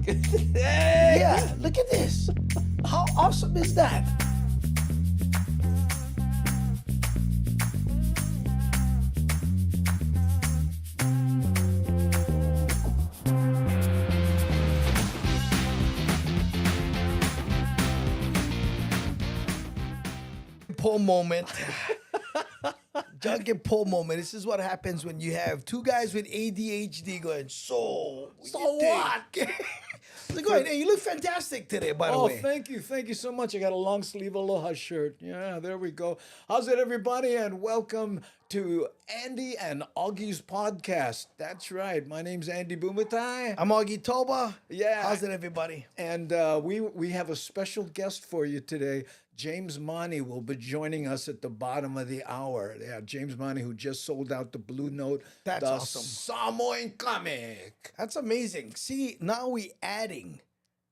Yeah, look at this. How awesome is that? Pull moment. Junket pull moment. This is what happens when you have two guys with ADHD going, so what? So go ahead. Hey, you look fantastic today, by the Oh, way. thank you. Thank you so much. I got a long sleeve Aloha shirt. Yeah, there we go. How's it, everybody? And welcome to Andy and Augie's podcast. That's right. My name's Andy Bumatai. I'm Augie Toba. Yeah. How's it, everybody? And we have a special guest for you today. James Money will be joining us at the bottom of the hour. Yeah, James Money, who just sold out the Blue Note, That's the awesome. Samoan comic. That's amazing. See, now we adding.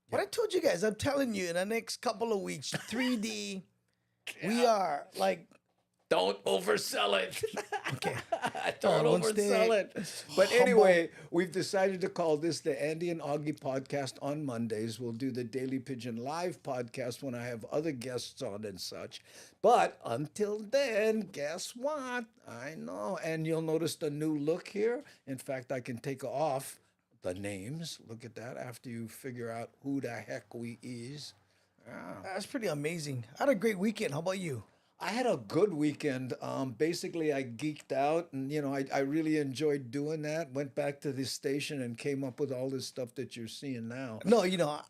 What I told you guys, I'm telling you, in the next couple of weeks, 3D, we are like, Don't oversell it. okay. Don't Once oversell they- it. But anyway, we've decided to call this the Andy and Augie podcast on Mondays. We'll do the Daily Pigeon Live podcast when I have other guests on and such. But until then, guess what? I know. And you'll notice the new look here. In fact, I can take off the names. Look at that after you figure out who the heck we is. That's pretty amazing. I had a great weekend. How about you? I had a good weekend. Basically, I geeked out, and I really enjoyed doing that. Went back to the station and came up with all this stuff that you're seeing now. No,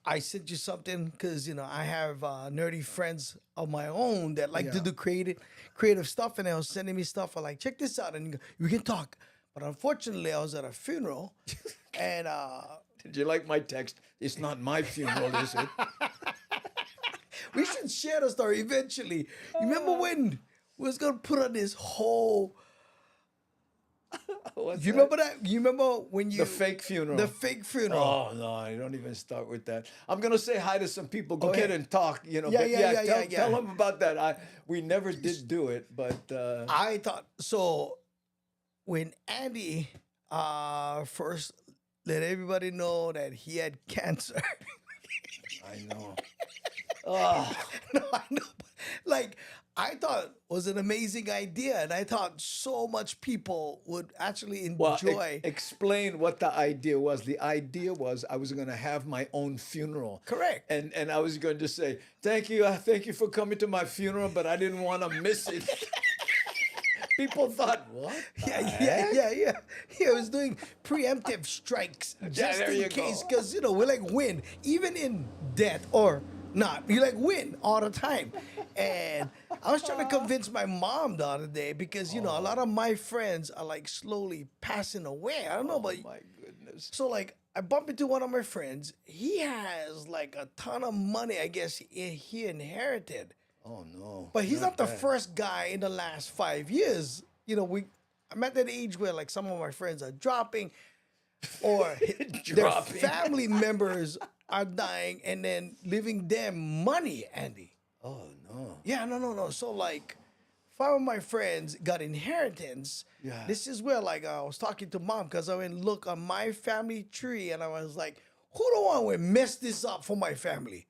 I sent you something because, I have nerdy friends of my own that like to Yeah. do creative stuff, and they was sending me stuff. I'm like, check this out, and we can talk. But unfortunately, I was at a funeral, and Did you like my text? It's not my funeral, is it? we should share the story eventually. You remember when we was gonna put on this whole? What's You that? remember that? You remember when you The fake funeral. The fake funeral. Oh no! I don't even start with that. I'm gonna say hi to some people. Go ahead ahead. and talk. Yeah, but yeah, tell them about that. We never did do it, but I thought so. When Andy first let everybody know that he had cancer. I know. Oh, No, I know. But like, I thought it was an amazing idea, and I thought so much people would actually well, enjoy. explain what the idea was. The idea was I was going to have my own funeral. Correct. And I was going to say, thank you for coming to my funeral, but I didn't want to miss it. People thought, what? the heck? Yeah. He was doing preemptive strikes just there you in case, go. because we like win, even in death or not. You like win all the time. And I was trying to convince my mom the other day because a lot of my friends are like slowly passing away. I don't know about Oh my goodness. so like I bump into one of my friends. He has like a ton of money. I guess he inherited. Oh no. But he's not the bad. first guy in the last 5 years. I'm at that age where like some of my friends are dropping, or their Dropping. family members are dying and then leaving them money, Andy. Oh no. Yeah, no. So like 5 of my friends got inheritance. Yeah. This is where like I was talking to mom because I went look on my family tree and I was like, who the one would mess this up for my family?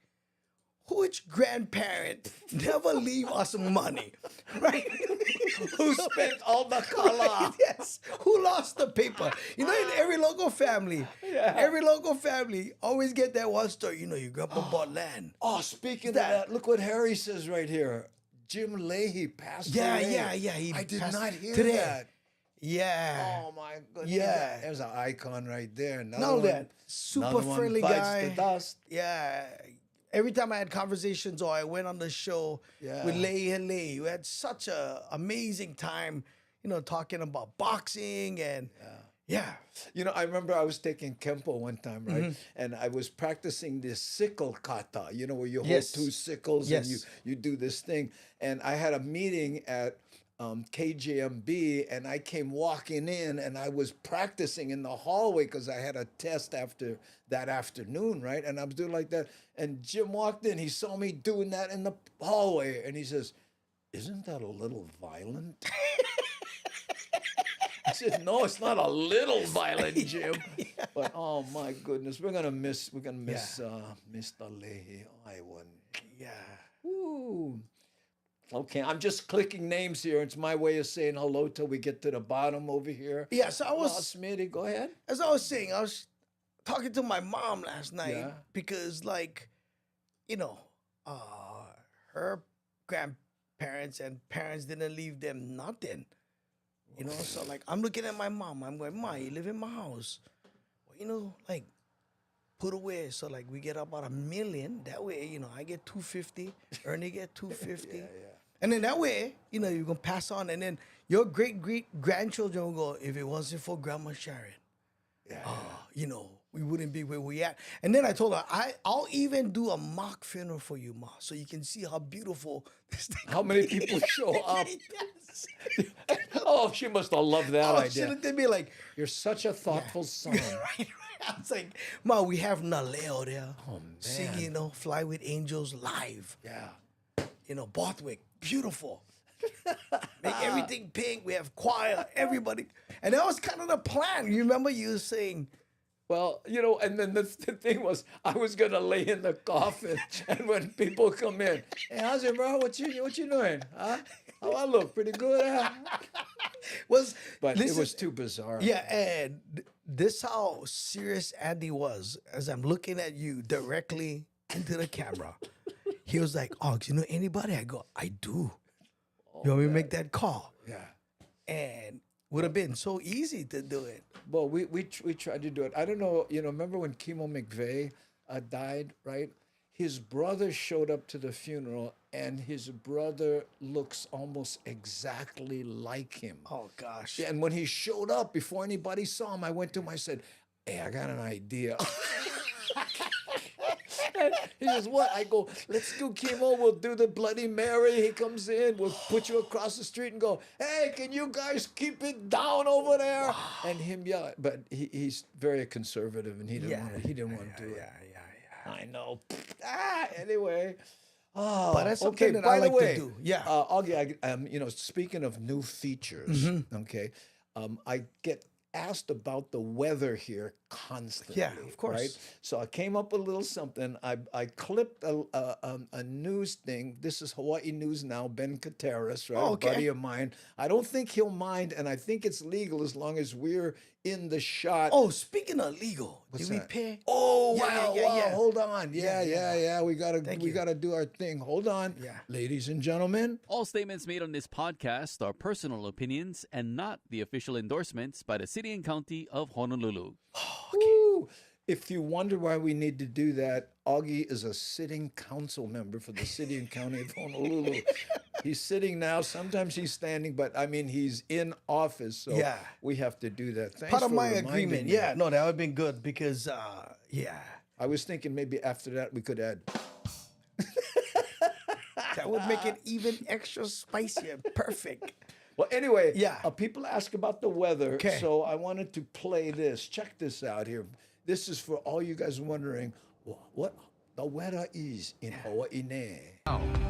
Which grandparent never leave us money, right? Who spent all the color? Yes. Who lost the paper? In every local family, always get that one story. Your grandpa bought land. Oh, speaking of that- that, look what Harry says right here. Jim Leahy passed Yeah. away. He I did passed not hear today. that. Yeah. Oh my goodness. Yeah. There's an icon right there. Another Not one, that super another one friendly bites guy. the dust. Yeah. Every time I had conversations or I went on the show Yeah. with Leahy, we had such a amazing time, talking about boxing and yeah. I remember I was taking Kempo one time, right? Mm-hmm. And I was practicing this sickle kata, where you hold Yes. 2 sickles Yes. and you do this thing. And I had a meeting at KJMB, and I came walking in, and I was practicing in the hallway because I had a test after that afternoon, right? And I was doing like that. And Jim walked in, he saw me doing that in the hallway, and he says, "Isn't that a little violent?" said, no, it's not a little violent, Jim. But oh my goodness, we're gonna miss Mr. Leahy. I wouldn't. Yeah. Ooh. Okay, I'm just clicking names here. It's my way of saying hello till we get to the bottom over here. Yeah, so I was, Smitty, go ahead. as I was saying, I was talking to my mom last night Yeah. because, like, you know, her grandparents and parents didn't leave them nothing. You know, so like I'm looking at my mom. I'm going, Ma, you live in my house. Well, you know, like put away. So like we get about $1 million. That way, you know, I get 250, Ernie get 250. Yeah. And then that way, you know, you're gonna pass on, and then your great grandchildren will go, if it wasn't for Grandma Sharon, you know, we wouldn't be where we at. And then I told her, I'll even do a mock funeral for you, Ma, so you can see how beautiful this thing. How many people show up? Yes. Oh, she must have loved that She idea. looked at me like, You're such a thoughtful son. right. I was like, Ma, we have Naleo there. Oh, man. Singing, you know, Fly with Angels live. Yeah. You know, Bothwick, beautiful. Make everything pink. We have choir, everybody. And that was kind of the plan. You remember you were saying, Well, you know, and then the thing was, I was gonna lay in the coffin, and when people come in, hey, how's it, bro? What you doing? Huh? How I look? Pretty good, huh? But it was too bizarre. Yeah, and this how serious Andy was as I'm looking at you directly into the camera. He was like, "Oh, you know anybody?" I go, "I do." You want me to make that call? Yeah. And would have been so easy to do it. Well, we tried to do it. I don't know. You know, remember when Kimo McVeigh died, right? His brother showed up to the funeral, and his brother looks almost exactly like him. Oh gosh. And when he showed up, before anybody saw him, I went to him. I said, "Hey, I got an idea." And he says, "What?" I go, "Let's do chemo. We'll do the Bloody Mary." He comes in. We'll put you across the street and go, "Hey, can you guys keep it down over there?" Wow. And him yell. But he's very conservative, and he didn't want to do it. Yeah. I know. Anyway. Oh, But that's okay. something that By I the like to way, do. Yeah. Augie, you know, speaking of new features, okay, I get asked about the weather here constantly. Yeah, of course. Right? So I came up with a little something. I clipped a news thing. This is Hawaii News Now. Ben Kateris, right, Oh, okay. a buddy of mine. I don't think he'll mind, and I think it's legal as long as we're in the shot. Oh, speaking of legal, What's did we that? pay? Oh, Yeah, wow, yeah, wow. yeah. Hold on. Yeah. We Thank you. gotta do our thing. Hold on. Yeah. Ladies and gentlemen. All statements made on this podcast are personal opinions and not the official endorsements by the City and County of Honolulu. Woo. If you wonder why we need to do that, Augie is a sitting council member for the City and County of Honolulu. He's sitting now. Sometimes he's standing, but I mean, he's in office, so Yeah. we have to do that. Thanks Part of for my reminding agreement. me. Yeah, no, that would have been good because, yeah, I was thinking maybe after that we could add. that would make it even extra spicier. Perfect. Well, anyway, Yeah. People ask about the weather, Okay. so I wanted to play this. Check this out here. This is for all you guys wondering what the weather is in Hawaii.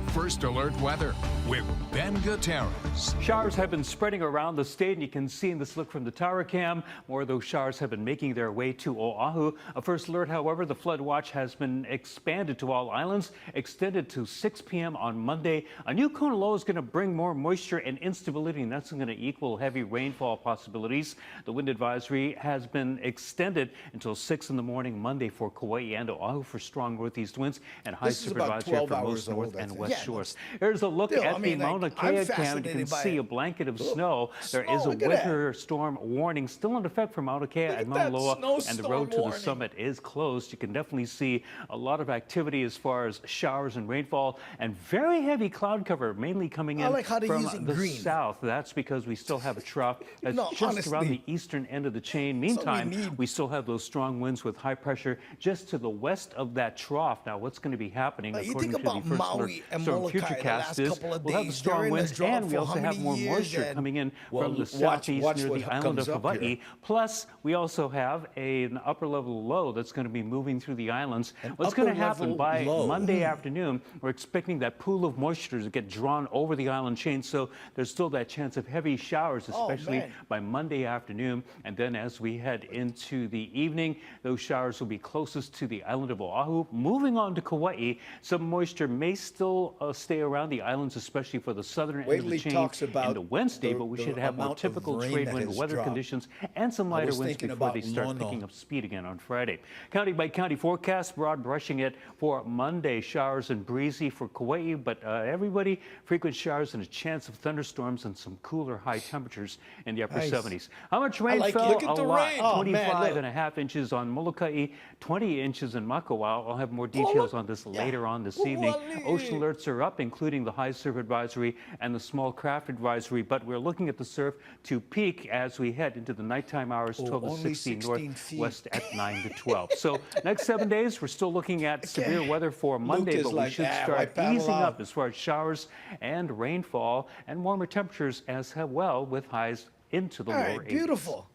First Alert Weather with Ben Gutierrez. Showers have been spreading around the state, and you can see in this look from the tower cam, more of those showers have been making their way to Oahu. A first alert, however, the flood watch has been expanded to all islands, extended to 6 p.m. on Monday. A new cone low is going to bring more moisture and instability, and that's going to equal heavy rainfall possibilities. The wind advisory has been extended until 6 in the morning Monday for Kauai and Oahu for strong northeast winds and high This is about supervised here 12 for hours most north old, I and think. west Yeah, shores. Here's a look still, at I mean, the like, Mauna I'm Kea cam. You can fascinated by see it. a blanket of snow. There Snow, is a look at that. winter storm warning still in effect for Mauna Kea Look and at Mauna that Loa, and the snowstorm road to the warning. summit is closed. You can definitely see a lot of activity as far as showers and rainfall, and very heavy cloud cover, mainly coming I in like how they're from using the green. south. That's because we still have a trough that's No, just around honestly. the eastern end of the chain. all we Meantime, need. we still have those strong winds with high pressure just to the west of that trough. off. Now, what's going to be happening You according think to the about first Maui and storm Molokai future the cast last is couple of we'll have the days. strong They're in winds, this drought and we for also how have many more years, moisture and- coming in Well, from the watch southeast near what the island of comes up here. Hawaii. Plus, we also have an upper level low that's going to be moving through the islands. What's going to happen upper-level by low. Monday afternoon, we're expecting that pool of moisture to get drawn over the island chain, so there's still that chance of heavy showers, especially man. by Monday afternoon. And then as we head into the evening, those showers will be closest to the island of Oahu. Moving on to Kauai, some moisture may still stay around the islands, especially for the southern end of Waitley the chain talks about into Wednesday, the- but we the should have more amount of typical rain trade that wind has weather dropped. conditions and some lighter was winds thinking before they about start Nono. picking up speed again on Friday. County by county forecast, broad brushing it for Monday. Showers and breezy for Kauai, but everybody, frequent showers and a chance of thunderstorms and some cooler high temperatures in the upper Nice. 70s. How much rain like it. fell? Look at a the lot. rain. Oh, man, 25 look. and a half inches on Molokai, 20 inches in Makawao. I'll have more details on this later on this evening. Ocean alerts are up, including the high surf advisory and the small craft advisory, but we're looking at the surf to peak as we head into the nighttime hours, 12 to only 16 16 north, feet. west at 9 to 12. So next 7 days, we're still looking at severe weather for Monday, is but we like, should why start paddle easing out? up as far as showers and rainfall and warmer temperatures as well, with highs into the All lower right, 80s. beautiful.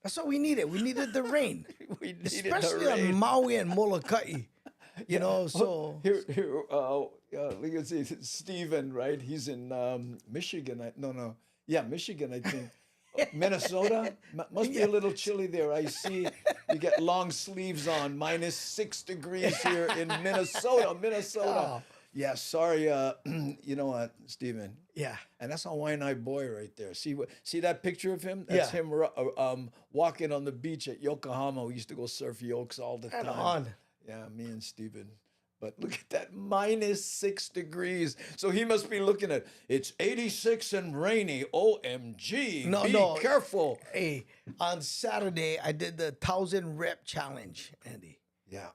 That's what we needed. We needed the rain, We needed especially the on rain. Maui and Molokai. You know, so Here, look at see Stephen, right? He's in Michigan. Michigan, I think. Minnesota must be a little chilly there. I see you get long sleeves on. -6 degrees here in Minnesota. Oh. Yeah, sorry. You know what, Stephen? yeah. And that's a Waianae boy right there. See that picture of him? That's Yeah. him walking on the beach at Yokohama. We used to go surf yokes all the And time. on. Yeah, me and Steven. But look at that, -6 degrees. So he must be looking at, it's 86 and rainy. OMG. No, Be no. careful. Hey, on Saturday I did the 1,000 rep challenge, Andy. Yeah.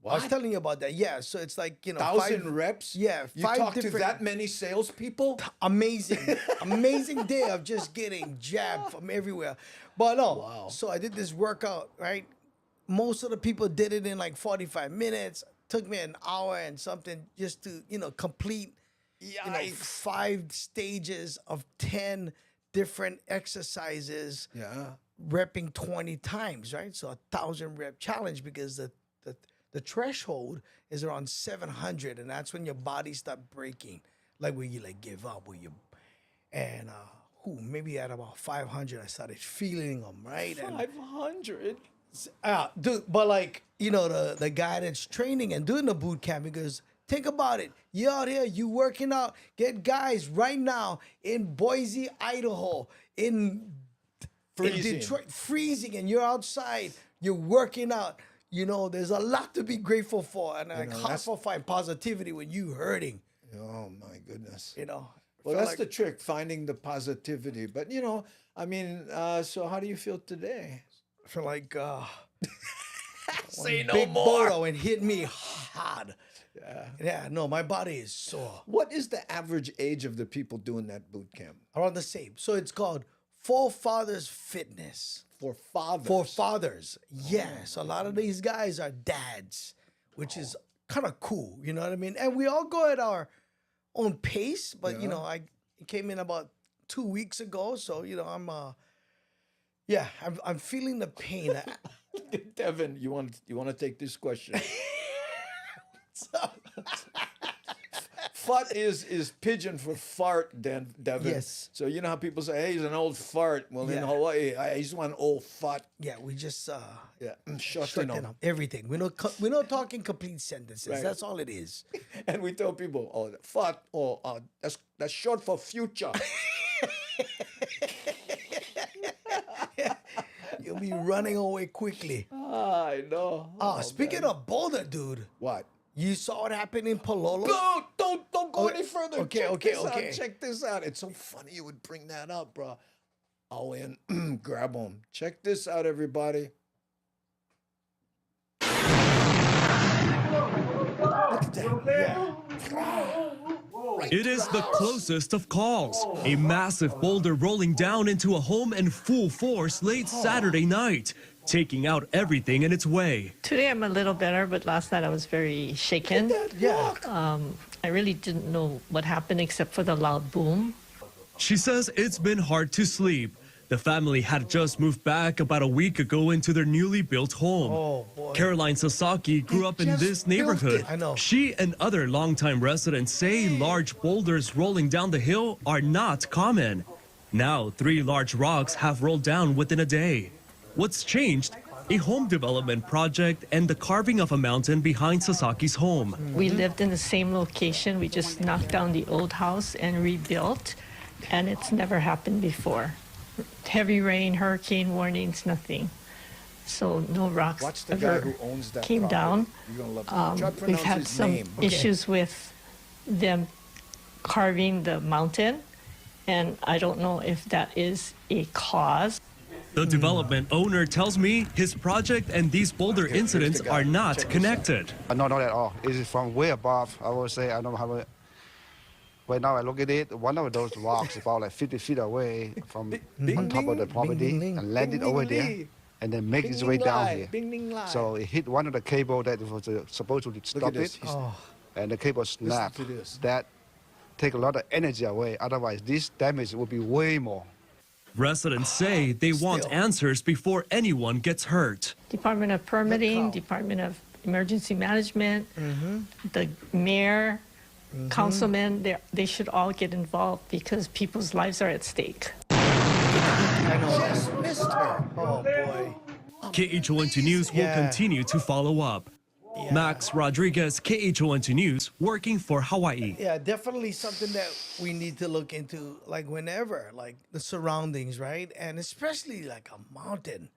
I was telling you about that. Yeah, so it's like 1,000 5 reps? Yeah, You 5 talk to different. that many salespeople? Amazing, amazing day of just getting jabbed from everywhere. But no, Wow. so I did this workout, right? Most of the people did it in like 45 minutes. Took me an hour and something just to, complete, Yikes. 5 stages of 10 different exercises, Yeah. repping 20 times, right? So 1,000 rep challenge, because the threshold is around 700, and that's when your body start breaking, like where you like give up, and maybe at about 500 I started feeling them, right? And 500? dude, but like, the guy that's training and doing the boot camp, he goes, think about it. You out here, you working out. Get guys right now in Boise, Idaho, in Freezing. Detroit, freezing, and you're outside, you're working out. There's a lot to be grateful for. And it's hard to find positivity when you hurting, Oh, my goodness. Well, Well, that's the trick, finding the positivity. But, so how do you feel today? I feel like Say big Bodo and hit me hard. Yeah, no, my body is sore. What is the average age of the people doing that boot camp? Around the same. So it's called Forefathers Fitness. For fathers. For fathers, yeah. So a lot of these guys are dads, which is kind of cool. You know what I mean? And we all go at our own pace. But I came in about 2 weeks ago, so I'm feeling the pain. Devin, you want to take this question? Fut is pidgin for fart, Devin. Yes. So you know how people say, hey, he's an old fart. Well, in Yeah. Hawaii, he's one old fart. Yeah, we just Yeah, shut shorten him. up everything. We're not talking complete sentences. Right. That's all it is. And we tell people, oh, fart, that's short for future. You'll be running away quickly. I know. Speaking of Boulder, dude, What? you saw what happened in Palolo? No, don't go Oh, any further. okay, Check okay, this okay. out. Check this out. It's so funny you would bring that up, bro. I'll in, grab them. Check this out, everybody. Look at that. Yeah. It is the closest of calls. A massive boulder rolling down into a home in full force late Saturday night. taking out everything in its way. Today I'm a little better, but last night I was very shaken. Yeah. I really didn't know what happened except for the loud boom. She says it's been hard to sleep. The family had just moved back about a week ago into their newly built home. Oh, boy. Caroline Sasaki grew up in just this built neighborhood. it. I know. She and other longtime residents say large boulders rolling down the hill are not common. Now, 3 large rocks have rolled down within a day. What's changed? A home development project and the carving of a mountain behind Sasaki's home. We lived in the same location. We just knocked down the old house and rebuilt, and it's never happened before. Heavy rain, hurricane warnings, nothing. So no rocks Watch the guy ever who owns that came property. down. You're gonna love it. Try to We've pronounce had his some name. issues with them carving the mountain, and I don't know if that is a cause. The development owner tells me his project and these boulder incidents guy. are not Check this out. connected. No, not at all. It is from way above. I would say, I don't know how. Right now, I look at it. One of those rocks about like 50 feet away from on top of the property and landed over there, and then make its way down here. So it hit one of the cable that was supposed to stop this. it, Oh. and the cable snapped. to this. That take a lot of energy away. Otherwise, this damage will be way more. Residents say they want Still. answers before anyone gets hurt. Department of Permitting, cow. Department of Emergency Management, the mayor, councilmen, they should all get involved because people's lives are at stake. I know. Just missed her. Oh, boy. KHON2 News will Yeah. continue to follow up. Max Rodriguez, KHON2 News, working for Hawaii. Yeah, definitely something that we need to look into, like whenever, like the surroundings, right? And especially like a mountain.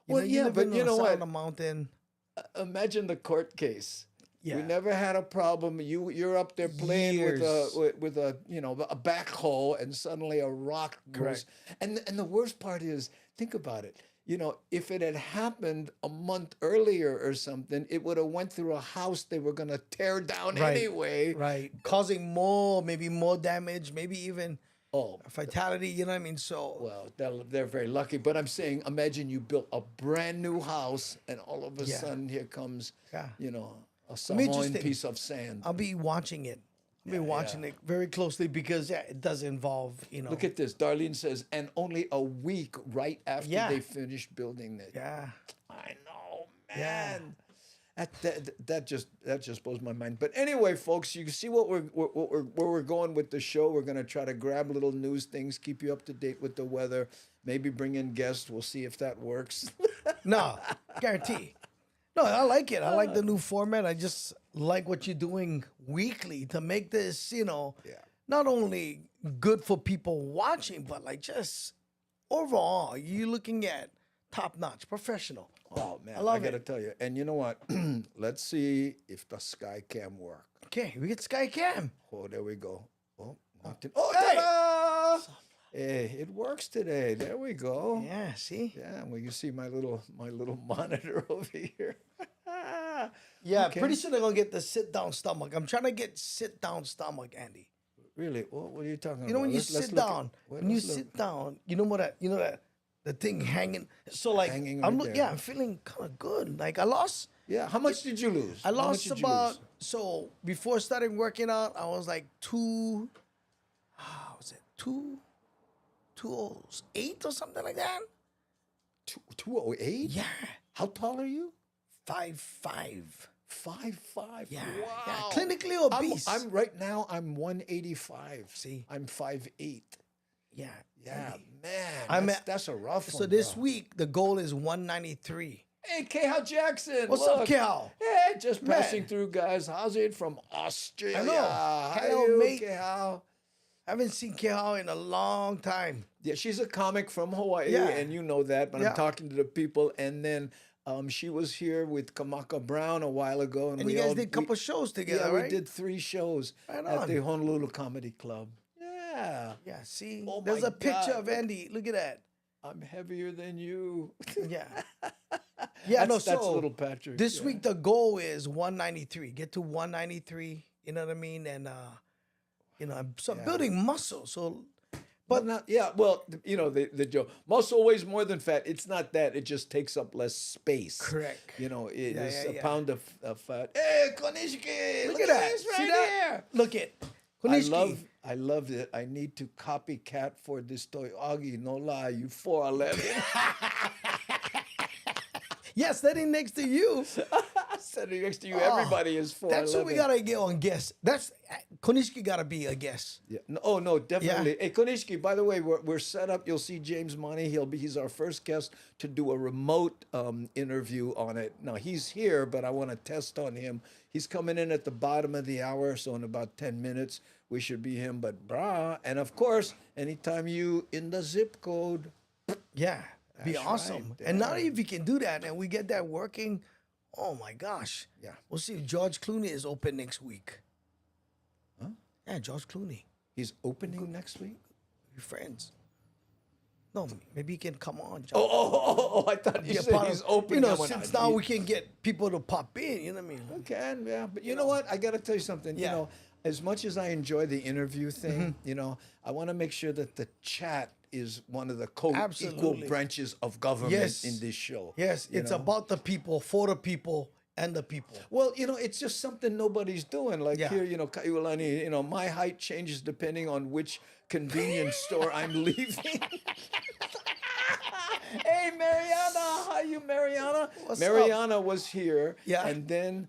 Well, yeah, live but in you the know side what? of a mountain. Imagine the court case. Yeah. We never had a problem. You're up there playing Years. with a a backhoe, and suddenly a rock goes. Correct. And the worst part is, think about it. If it had happened a month earlier or something, it would have went through a house they were gonna tear down Right. anyway. Right. Causing maybe more damage, maybe even Oh, a fatality, you know what I mean? So, well, they're very lucky. But I'm saying, imagine you built a brand new house, and all of a Yeah. sudden here comes, Yeah. a Samoan interesting. piece of sand. I'll be watching it. I'll be watching it very closely because, it does involve, Look at this. Darlene says, and only a week right after Yeah. they finished building it. Yeah. I know, Yeah. man. That just blows my mind. But anyway, folks, you see where we're going with the show. We're gonna try to grab little news things, keep you up to date with the weather, maybe bring in guests. We'll see if that works. No, guarantee. No, I like it. I like the new format. I just like what you're doing weekly to make this, not only good for people watching, but like just overall, you're looking at top notch, professional. Oh man, I love gotta it. tell you. And you know what? Let's see if the sky cam work. Okay, we get Sky Cam. Oh, there we go. Oh, knocked it. Oh, Hey! ta-da! Hey, it works today. There we go. Yeah, see? Yeah, well, you see my little monitor over here. Yeah, Okay. pretty soon they're gonna get the sit down stomach. I'm trying to get sit down stomach, Andy. Really? What are you talking about? You know when you Let's sit look at- down, wait, when you let's look. sit down, you know that the thing hanging. So like Hanging I'm right look, there. yeah, I'm feeling kind of good. Like I lost. Yeah, how much did you lose? I How much lost did you about lose? so before starting working out, I was like 208 or something like that. 208? Yeah, How tall are you? 5'5". 5'5". Yeah, Wow. yeah, clinically obese. I'm right now. I'm 185. See? I'm 5'8". Yeah, Yeah, Andy. man. I'm that's a rough one. So this bro. week the goal is 193. Hey, K-Hal Jackson. What's up, look. K-Hal? Hey, just Man. passing through, guys. How's it from Australia? I know. How K-Hal, you, mate. K-Hal? I haven't seen Kehao in a long time. Yeah, she's a comic from Hawaii, Yeah. and you know that. But Yeah. I'm talking to the people, and then she was here with Kamaka Brown a while ago, and And we you guys all did a couple shows together, Yeah, right? we did 3 shows Right at the on. Honolulu Comedy Club. Yeah, Yeah, see? Oh There's my a picture God. of Andy. Look at that. I'm heavier than you. Yeah. Yeah, that's so little Patrick. this yeah. week the goal is 193. Get to 193, you know what I mean? And I'm building muscle. So But not, yeah, well, the joke. Muscle weighs more than fat. It's not that. It just takes up less space. Correct. It is a yeah. pound of fat. Hey, Konishiki, Look at that. this See right that? here. Look it. I Konishiki. love it. I need to copycat for this toy. Augie, no lie, you 4'11". Yeah, standing next to you. Sitting next to you, everybody is 4'11". That's what we gotta get on guest. That's Konishiki gotta be a guest. Yeah. No, definitely. Hey, Konishiki, by the way, we're set up. You'll see James Money. He's our first guest to do a remote interview on it. Now, he's here, but I want to test on him. He's coming in at the bottom of the hour, so in about 10 minutes, we should be him. But brah, and of course, anytime you in the zip code. Yeah, be That's awesome. right, And now if we can do that and we get that working, oh my gosh. Yeah. We'll see if George Clooney is open next week. Huh? Yeah, George Clooney. He's opening next week? We're friends. No, maybe he can come on. George. Oh, I thought you Be a said part he's of- opening. You know, I went, since "Ah, now he- we can get people to pop in, you know what I mean? Can, yeah. But you know what? I got to tell you something. Yeah. You know, as much as I enjoy the interview thing, I want to make sure that the chat is one of the co-equal Absolutely. branches of government Yes. in this show. Yes, you it's know? about the people, for the people, and the people. Well, it's just something nobody's doing. Like Yeah. here, Kaiulani, my height changes depending on which convenience store I'm leaving. Hey, Mariana. How you, Mariana? What's Mariana was here. Yeah. And then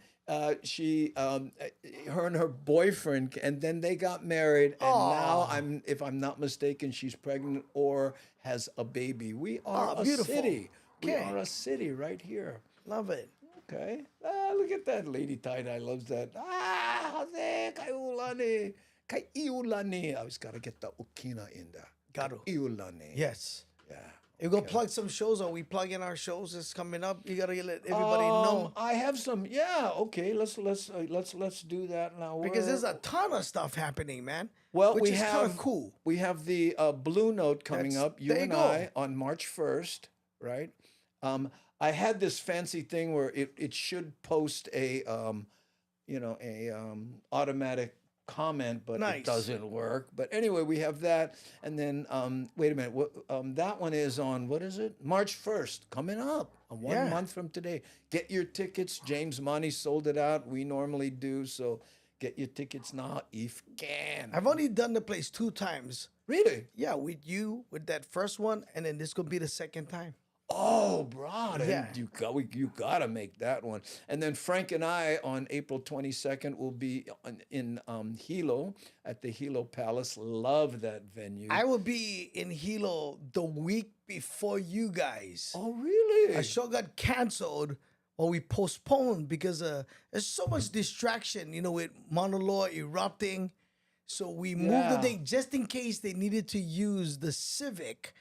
she, her and her boyfriend, and then they got married. And now if I'm not mistaken, she's pregnant or has a baby. We are a beautiful. city. We Okay. are a city right here. Love it. Okay. Look at that lady tie-dye. Loves that. Jose, Kaiulani. Kaiulani. I always got to get the ukina in there. Got to. Kaiulani. Yes. Yeah. You go plug some shows. Are we plugging our shows? It's coming up. You gotta let everybody know I have some. Yeah. Okay. Let's do that now. because there's a ton of stuff happening, man. Well, which we is have kind of cool. We have the Blue Note coming That's- up. You there you and go. I on March 1st, right? I had this fancy thing where it should post a automatic comment, but Nice. it doesn't work. But anyway, we have that, and then wait a minute. That one is on what is it? March 1st, coming up. One Yeah. month from today. Get your tickets. James Money sold it out. We normally do so. Get your tickets now if you can. I've only done the place 2 times. Really? Yeah, with you with that first one, and then this could be the second time. Oh, bro, then Yeah. you gotta make that one. And then Frank and I on April 22nd will be in Hilo at the Hilo Palace. Love that venue. I will be in Hilo the week before you guys. Oh, really? A show got canceled or we postponed because there's so much distraction, with Mauna Loa erupting. So we moved the Yeah. date just in case they needed to use the Civic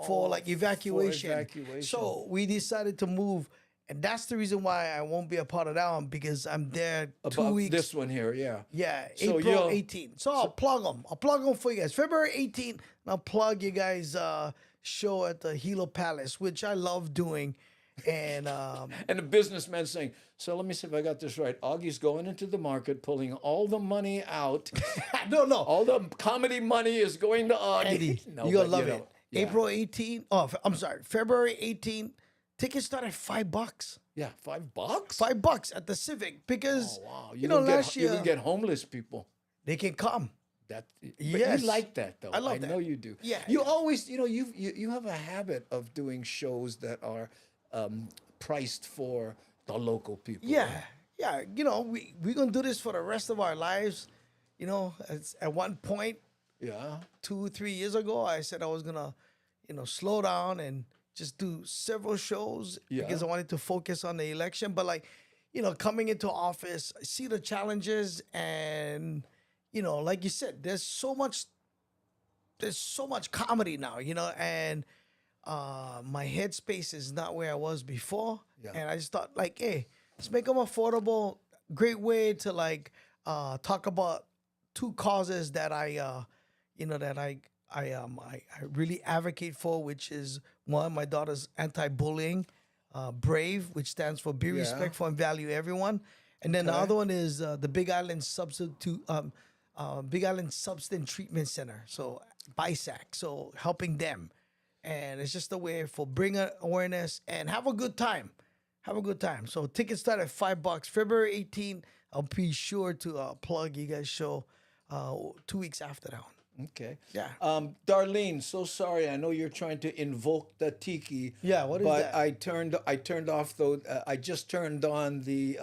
for like evacuation. evacuation. So we decided to move. And that's the reason why I won't be a part of that one because I'm there 2 About weeks. this one here, yeah. Yeah, So April you'll- 18th. So I'll plug them. I'll plug them for you guys. February 18th, and I'll plug you guys' show at the Hilo Palace, which I love doing. And And the businessman saying, so let me see if I got this right. Augie's going into the market, pulling all the money out. no, All the comedy money is going to Augie. Andy, No, you're but, gonna love it. yeah. April 18th. Oh, I'm sorry. February 18th. Tickets start at $5. Yeah, $5? $5 at the Civic because Oh, wow. last You year can get homeless people. they can come. But Yes. you like that though. I love that. know you do. Yeah, You yeah. always, you have a habit of doing shows that are priced for the local people. Yeah, yeah. We're gonna do this for the rest of our lives. At one point, Yeah. 2-3 years ago, I said I was gonna, slow down and just do several shows because I wanted to focus on the election. But coming into office, I see the challenges and, like you said, there's so much comedy now, and my headspace is not where I was before. Yeah. And I just thought hey, let's make them affordable. Great way to talk about 2 causes that I really advocate for, which is one, my daughter's anti-bullying, BRAVE, which stands for Be Respectful and Value Everyone. And then the other one is the Big Island Big Island Substance Treatment Center, so BISAC, so helping them. And it's just a way for bring awareness and have a good time. Have a good time. So tickets start at $5. February 18th, I'll be sure to plug you guys' show 2 weeks after that one. Okay. Yeah. Darlene, so sorry. I know you're trying to invoke the tiki. Yeah, what is but that? I turned off though. I just turned on the.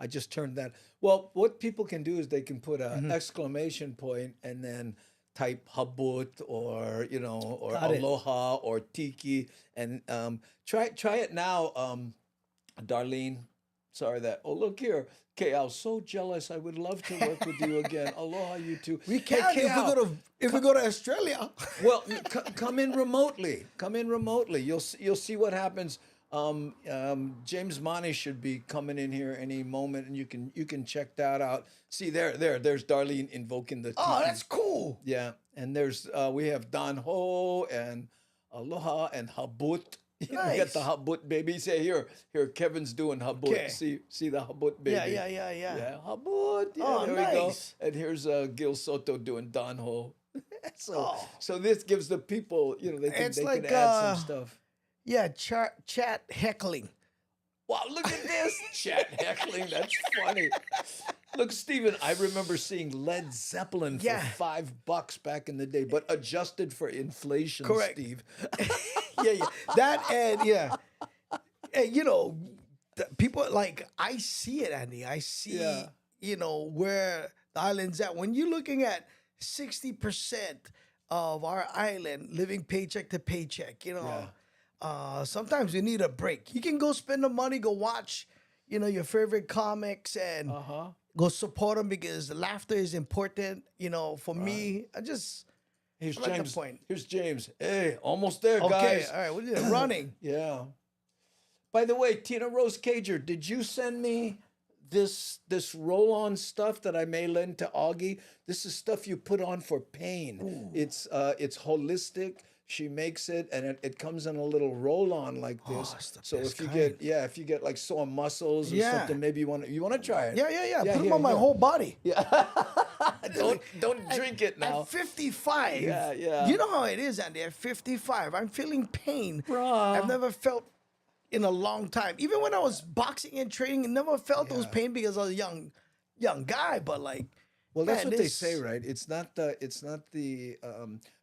I just turned that. Well, what people can do is they can put an exclamation point and then type habut or or Got it. aloha or tiki and try it now, Darlene. Sorry that. Oh, look here. Okay, I was so jealous. I would love to work with you again. Aloha, you too. We can if we go to Australia. Well, come in remotely. Come in remotely. You'll see what happens. James Money should be coming in here any moment, and you can check that out. See there's Darlene invoking the. Oh, tiki. that's cool. Yeah, and there's we have Don Ho and Aloha and Habut. You Nice. get the Habut baby. Say here, Kevin's doing Habut. Okay. See the Habut baby. Yeah. Yeah, Habut. Yeah, Oh, there we go. nice. And here's Gil Soto doing Don Ho. So Oh. so this gives the people, they can It's they like, can add some stuff. Yeah, chat heckling. Wow, look at this chat heckling. That's funny. Look, Steven, I remember seeing Led Zeppelin for Yeah. $5 back in the day, but adjusted for inflation, Correct. Steve. Yeah. That and yeah. And people like I see it, Andy. I see Yeah. where the island's at. When you're looking at 60% of our island living paycheck to paycheck, sometimes you need a break. You can go spend the money, go watch, your favorite comics and go support them because laughter is important. For me, Here's I like the James. point. Here's James. Hey, almost there, okay, guys. all right, what is it? Running. Yeah. By the way, Tina Rose Cager, did you send me this roll-on stuff that I may lend to Augie? This is stuff you put on for pain. Ooh. It's holistic. She makes it, and it comes in a little roll-on like this. it's the So best if you get like sore muscles or Yeah. something, maybe you want to try it. Yeah. Put them here, on my here. whole body. Don't drink it now. At 55, Yeah. you know how it is, Andy. At 55, I'm feeling pain. Bruh. I've never felt in a long time. Even when I was boxing and training, I never felt those pain because I was a young guy. But like, Well, that's man, what they this- say, right? It's not the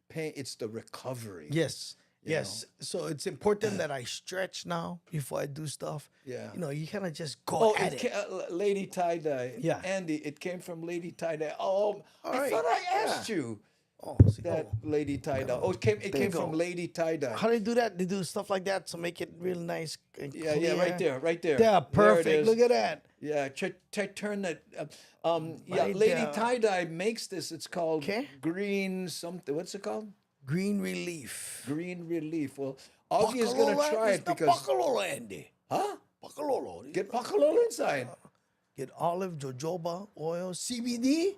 pain. It's the recovery. Yes. Yes. So it's important that I stretch now before I do stuff. Yeah. You kind of just go at it. Lady Tie Dye. Yeah. Andy, it came from Lady Tie Dye. Oh, I right. thought I asked you Oh, see, that Lady Tie Dye. Oh, it came you from go. Lady Tie Dye. how do they do that? They do stuff like that to make it real nice and Yeah, clear. right there. Yeah, There it perfect. is. Look at that. Yeah, turn that. Yeah, Right Lady there. Tie Dye makes this. It's called Okay. green something. What's it called? Green relief. Green Relief. Well, Augie is gonna try it because Bakalolo, Andy. huh? Bakalolo. Get Pakalolo inside. Get olive, jojoba, oil, CBD.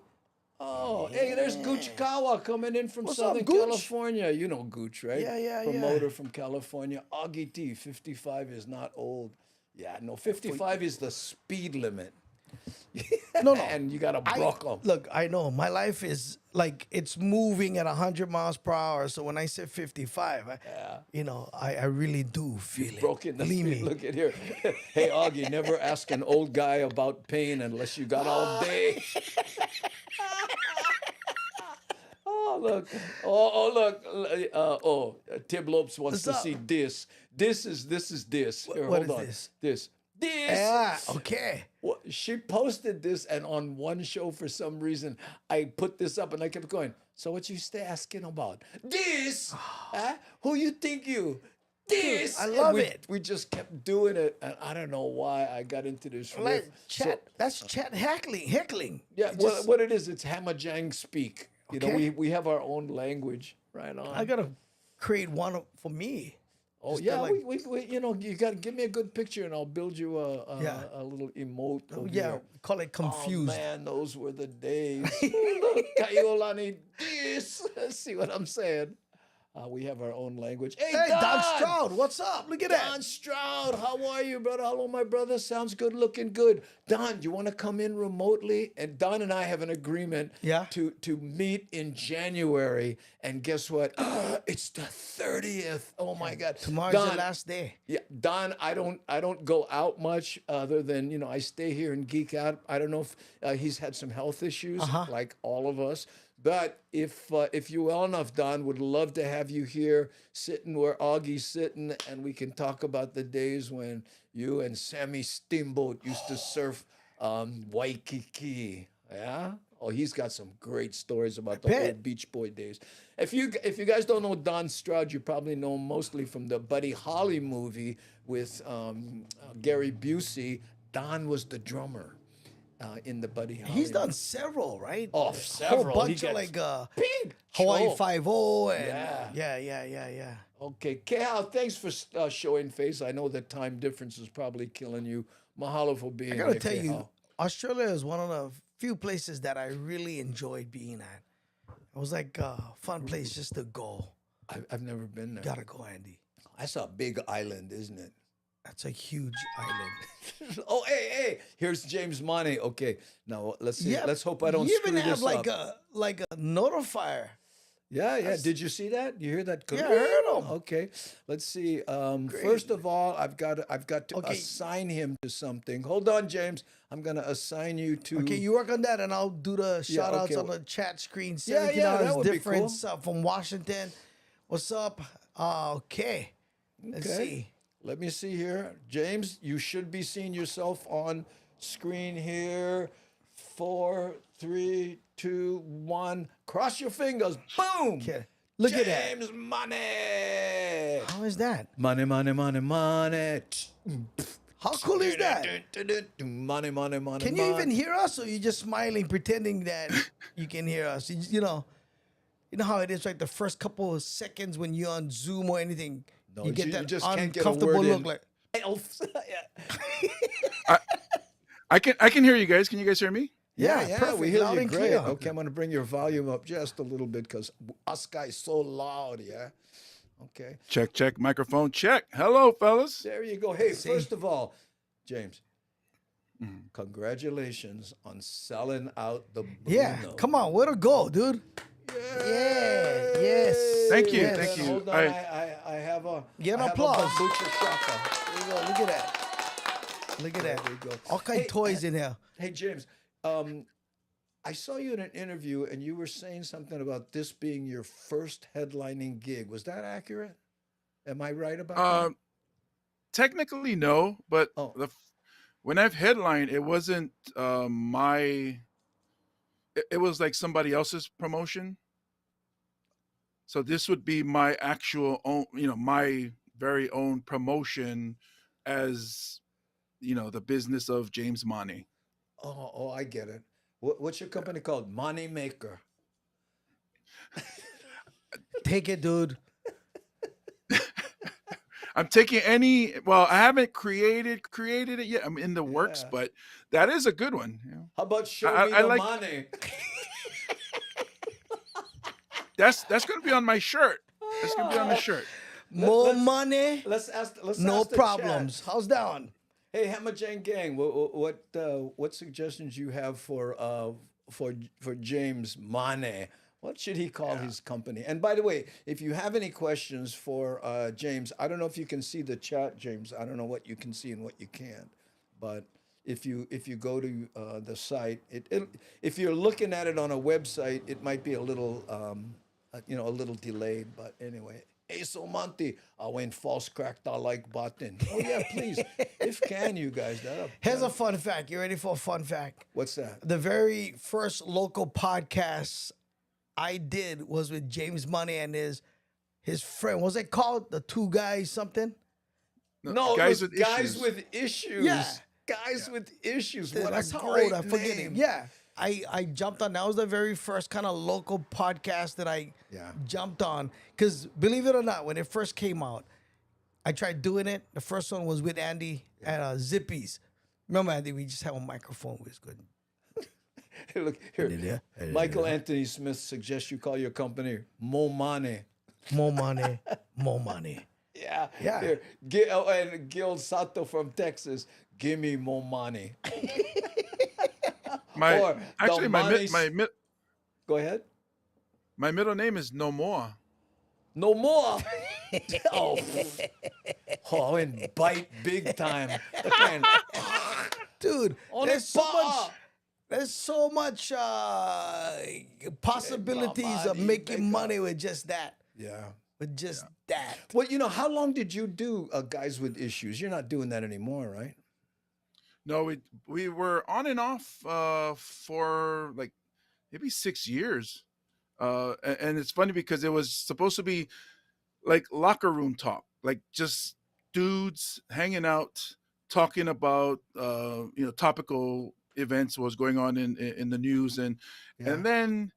Oh, hey, there's Gooch Kawa coming in from What's up, Southern Gooch? California. You know Gooch, right? Yeah. Promoter from California. Augie T, 55 is not old. Yeah, no, 55 is the speed limit. No. And you got to block them. Look, I know my life is like it's moving at 100 miles per hour. So when I say 55, I really do feel it. Broken the Believe speed. me. Look at here. Hey, Augie, never ask an old guy about pain unless you got all day. Oh, look. Look. Tib Lopes wants What's to up? see this. This is this. Here, what hold is on. this? This. Yeah, okay. Well, she posted this, and on one show, for some reason, I put this up, and I kept going. So what you stay asking about? This? Huh? Who you think you? This? I And love we, it. We just kept doing it, and I don't know why I got into this. Like riff. chat. That's chat heckling. Yeah, You well, just- what it is, it's Hamajang speak. You know, Okay. we have our own language. Right on. I gotta create one for me. Oh Just yeah, like- we you know, you got to give me a good picture and I'll build you a little emote. Oh, over yeah, here. call it confused. Oh man, those were the days. Look, Kaiolani, this. See what I'm saying? We have our own language. Hey, Hey, Don! Don Stroud, what's up? Look at that. Don Stroud, how are you, brother? Hello, my brother. Sounds good, looking good. Don, do you want to come in remotely? And Don and I have an agreement Yeah. to meet in January. And guess what? It's the 30th. Oh my God. Tomorrow's Don, the last day. Yeah, Don, I don't go out much other than, I stay here and geek out. I don't know if he's had some health issues like all of us. But if you're well enough, Don, would love to have you here sitting where Augie's sitting, and we can talk about the days when you and Sammy Steamboat used to surf Waikiki. Yeah? Oh, he's got some great stories about the old Beach Boy days. If you guys don't know Don Stroud, you probably know him mostly from the Buddy Holly movie with Gary Busey. Don was the drummer in the Buddy Holly. He's done several, right? Oh, A several. whole bunch He of gets like big Hawaii show. 5-0 and Yeah. yeah. Okay, Kehal, thanks for showing face. I know the time difference is probably killing you. Mahalo for being I here, gotta tell you, Kehal. Australia is one of the few places that I really enjoyed being at. It was like a fun place just to go. I've never been there. Gotta go, Andy. That's a big island, isn't it? That's a huge island. Oh, hey, here's James Money. Okay, now let's see. Let's hope I don't you screw even have this like up. a notifier. Yeah. Did you see that? You hear that? Yeah, I heard him. Okay, let's see. First of all, I've got to assign him to something. Hold on, James. I'm gonna assign you to. Okay, you work on that, and I'll do the shout outs okay. on the chat screen. Yeah, $17 that would be difference from Washington. What's up? Okay. Let's see. Let me see here. James, you should be seeing yourself on screen here. 4, 3, 2, 1. Cross your fingers. Boom. Okay. Look at that. James Money. How is that? Money. How cool is that? Money. Can you even hear us, or you just smiling, pretending that you can hear us? You know how it is, like the first couple of seconds when you're on Zoom or anything, No, you get you that just can't get a uncomfortable word look, in. like I can hear you guys. Can you guys hear me? Yeah, perfect, we hear loud you and great. clear. Okay, I'm going to bring your volume up just a little bit because us guys so loud, yeah? Okay. Check. Microphone check. Hello, fellas. There you go. Hey, first of all, James, congratulations on selling out the Bruno. yeah. Come on, where to go, dude? Yeah. Yes. Thank you. yes. Thank you. Hold on, I have a Get an I have applause. a kombucha shaka. There you go. Look at that. Look at that. There you go. All kind of toys in here. Hey, James, I saw you in an interview and you were saying something about this being your first headlining gig. Was that accurate? Am I right about that? Technically, no, but Oh. when I've headlined, it wasn't my. It was like somebody else's promotion. So this would be my actual own, my very own promotion as, the business of James Money. Oh, I get it. What's your company called? Money Maker. Take it, dude. I'm taking I haven't created it yet. I'm in the works, but that is a good one. How about show me I the like- money? That's going to be on my shirt. That's going to be on the shirt. More money, Let's ask no the chat. problems. How's that one? Hey, Hammer Jane Gang, what suggestions you have for James Money? What should he call his company? And by the way, if you have any questions for James, I don't know if you can see the chat, James. I don't know what you can see and what you can't. But if you go to the site, if you're looking at it on a website, it might be a little a little delayed. But anyway, hey, so Monty, I went false cracked. I like button. Oh yeah, please. If can you guys that up? Here's a fun fact. You ready for a fun fact? What's that? The very first local podcast I did was with James Money and his friend. What's it called? The two guys something? No, Guys it was with guys Issues. with issues. Yeah. Guys with issues. What That's a how great old I forget name. it. Yeah. I jumped on. That was the very first kind of local podcast that I jumped on. Because believe it or not, when it first came out, I tried doing it. The first one was with Andy at Zippy's. Remember, Andy, we just had a microphone. It was good. Look here. Michael Anthony Smith suggests you call your company Mo Money. more money, more money. Yeah. Yeah. Here, and Gil Sato from Texas, give me more money. My Or actually the my money. Go ahead. my middle name is No More. No more. Oh, oh, and bite big time. Okay. Dude, On there's it, so pa. much. There's so much possibilities of money, making make money with just that. Yeah. With just that. Well, how long did you do Guys with Issues? You're not doing that anymore, right? No, we were on and off for like maybe 6 years. And it's funny because it was supposed to be like locker room talk, like just dudes hanging out, talking about topical events, what was going on in the news, and Yeah. then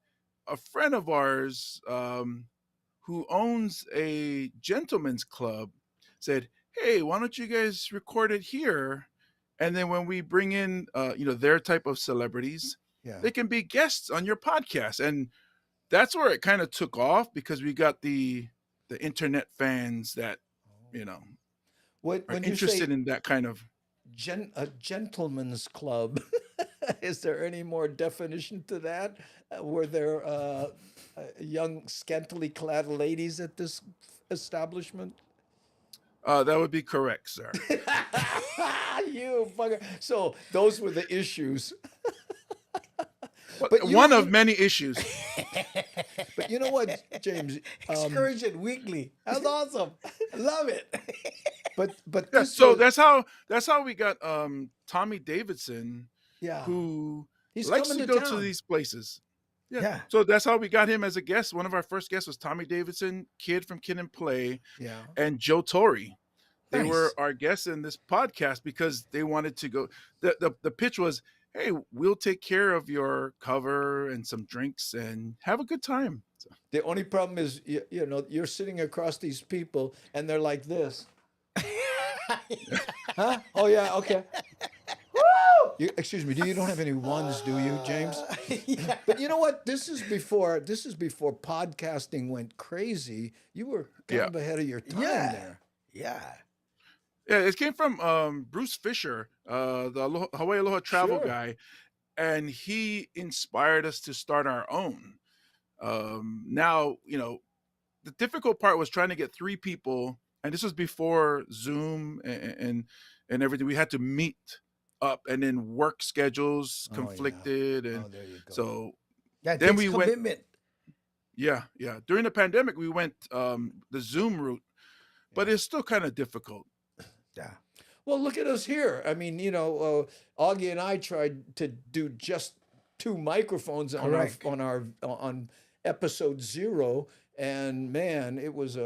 a friend of ours who owns a gentleman's club said, "Hey, why don't you guys record it here? And then when we bring in their type of celebrities, Yeah. they can be guests on your podcast." And that's where it kind of took off because we got the internet fans that are When you say interested in that kind of. a gentleman's club, is there any more definition to that? Were there young, scantily clad ladies at this establishment? That would be correct, sir. You fucker. So those were the issues. But one of many issues. But you know what, James? Excursion weekly. That's awesome. I love it. But Yeah, this so was- that's how we got Tommy Davidson, yeah, who he's likes coming to to go to town. these places. Yeah. Yeah. So that's how we got him as a guest. One of our first guests was Tommy Davidson, Kid from Kid and Play, Yeah. and Joe Torre. They Nice. were our guests in this podcast because they wanted to go. The pitch was, hey, we'll take care of your cover and some drinks and have a good time. So, The only problem is, you're sitting across these people and they're like this. Huh? Oh yeah, okay. Woo! Excuse me. You don't have any ones, do you, James? Yeah. But you know what? This is before podcasting went crazy. You were kind Yeah. of ahead of your time Yeah. there. Yeah. yeah, it came from Bruce Fisher, the Hawaii Aloha travel Sure. guy, and he inspired us to start our own. Now, the difficult part was trying to get 3 people, and this was before Zoom and everything. We had to meet up, and then work schedules Oh, yeah. conflicted, and Oh, there you go. so Yeah, it Then takes we went- commitment. yeah. During the pandemic, we went the Zoom route, but it's still kind of difficult. Yeah. Well, look at us here. I mean, Augie and I tried to do just 2 microphones Correct. on episode 0, and man, it was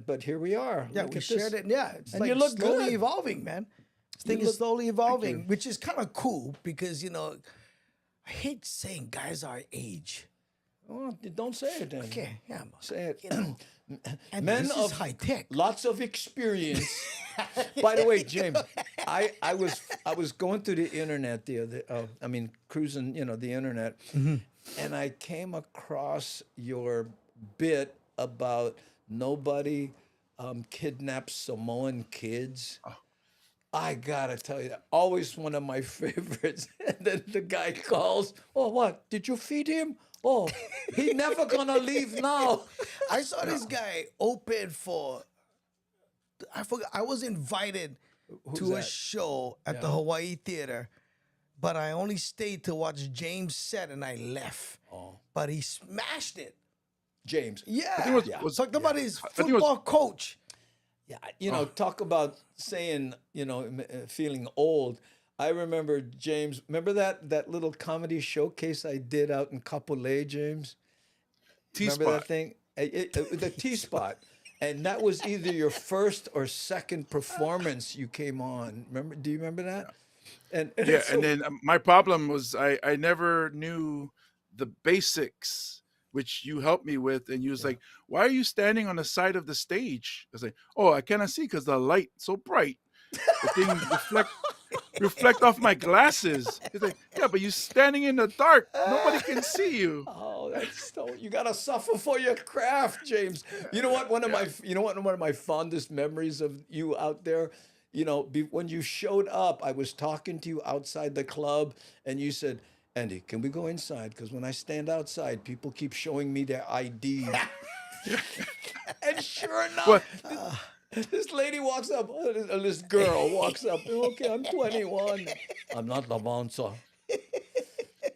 but here we are. Yeah, Look we at shared this. it. Yeah, it's And like you look slowly good. evolving, man. This thing You is look- slowly you. evolving, which is kind of cool because I hate saying guys our age. Oh, don't say it then. Okay, yeah, Say it. and Men this of is high tech. Lots of experience. By the way, James, I was going through the internet cruising, the internet, and I came across your bit about nobody kidnaps Samoan kids. I gotta tell you, always one of my favorites. And then the guy calls, "Oh, what? Did you feed him? Oh, he never gonna leave now." I saw this guy open for. I forgot. I was invited to a that? show at the Hawaii Theater, but I only stayed to watch James set, and I left. Oh, But he smashed it. James. Yeah, think it was- talked about his I think it was- football coach. Yeah, talk about saying, feeling old. I remember, James, remember that little comedy showcase I did out in Kapolei, James? Remember that T-spot. thing? The T-spot. And that was either your first or second performance you came on. Remember? Do you remember that? And Yeah, so- and then my problem was I never knew the basics, which you helped me with, and you was like, "Why are you standing on the side of the stage?" I was like, "Oh, I cannot see because the light so bright. The thing reflect off my glasses." He's like, "Yeah, but you standing in the dark, nobody can see you." Oh, that's so you gotta suffer for your craft, James. You know what? One of my fondest memories of you out there. When you showed up, I was talking to you outside the club, and you said, "Andy, can we go inside? Because when I stand outside, people keep showing me their ID." And sure Well, enough, this lady walks up, this girl walks up. Okay, I'm 21. I'm not the bouncer.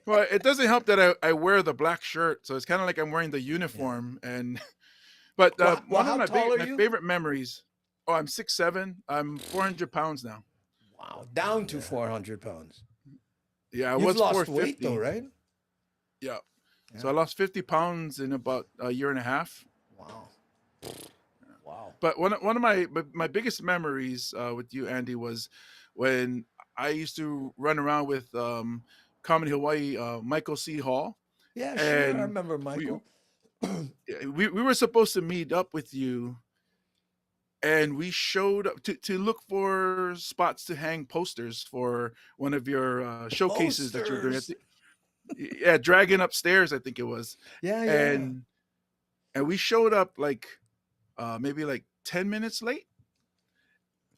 well, it doesn't help that I wear the black shirt, so it's kind of like I'm wearing the uniform. And but Well, one of how tall are my you? favorite memories. Oh, I'm 6'7". I'm 400 pounds now. Wow, down to 400 pounds. Yeah, I You've was lost weight 450. though, right? Yeah. So I lost 50 pounds in about a year and a half. Wow. Wow. But one of my biggest memories with you, Andy, was when I used to run around with Comedy Hawaii, Michael C. Hall, Yeah, sure. I and remember we, Michael. we were supposed to meet up with you, and we showed up to look for spots to hang posters for one of your showcases that you were doing at Posters. yeah, Dragon Upstairs, I think it was. Yeah, yeah. And we showed up like maybe like 10 minutes late.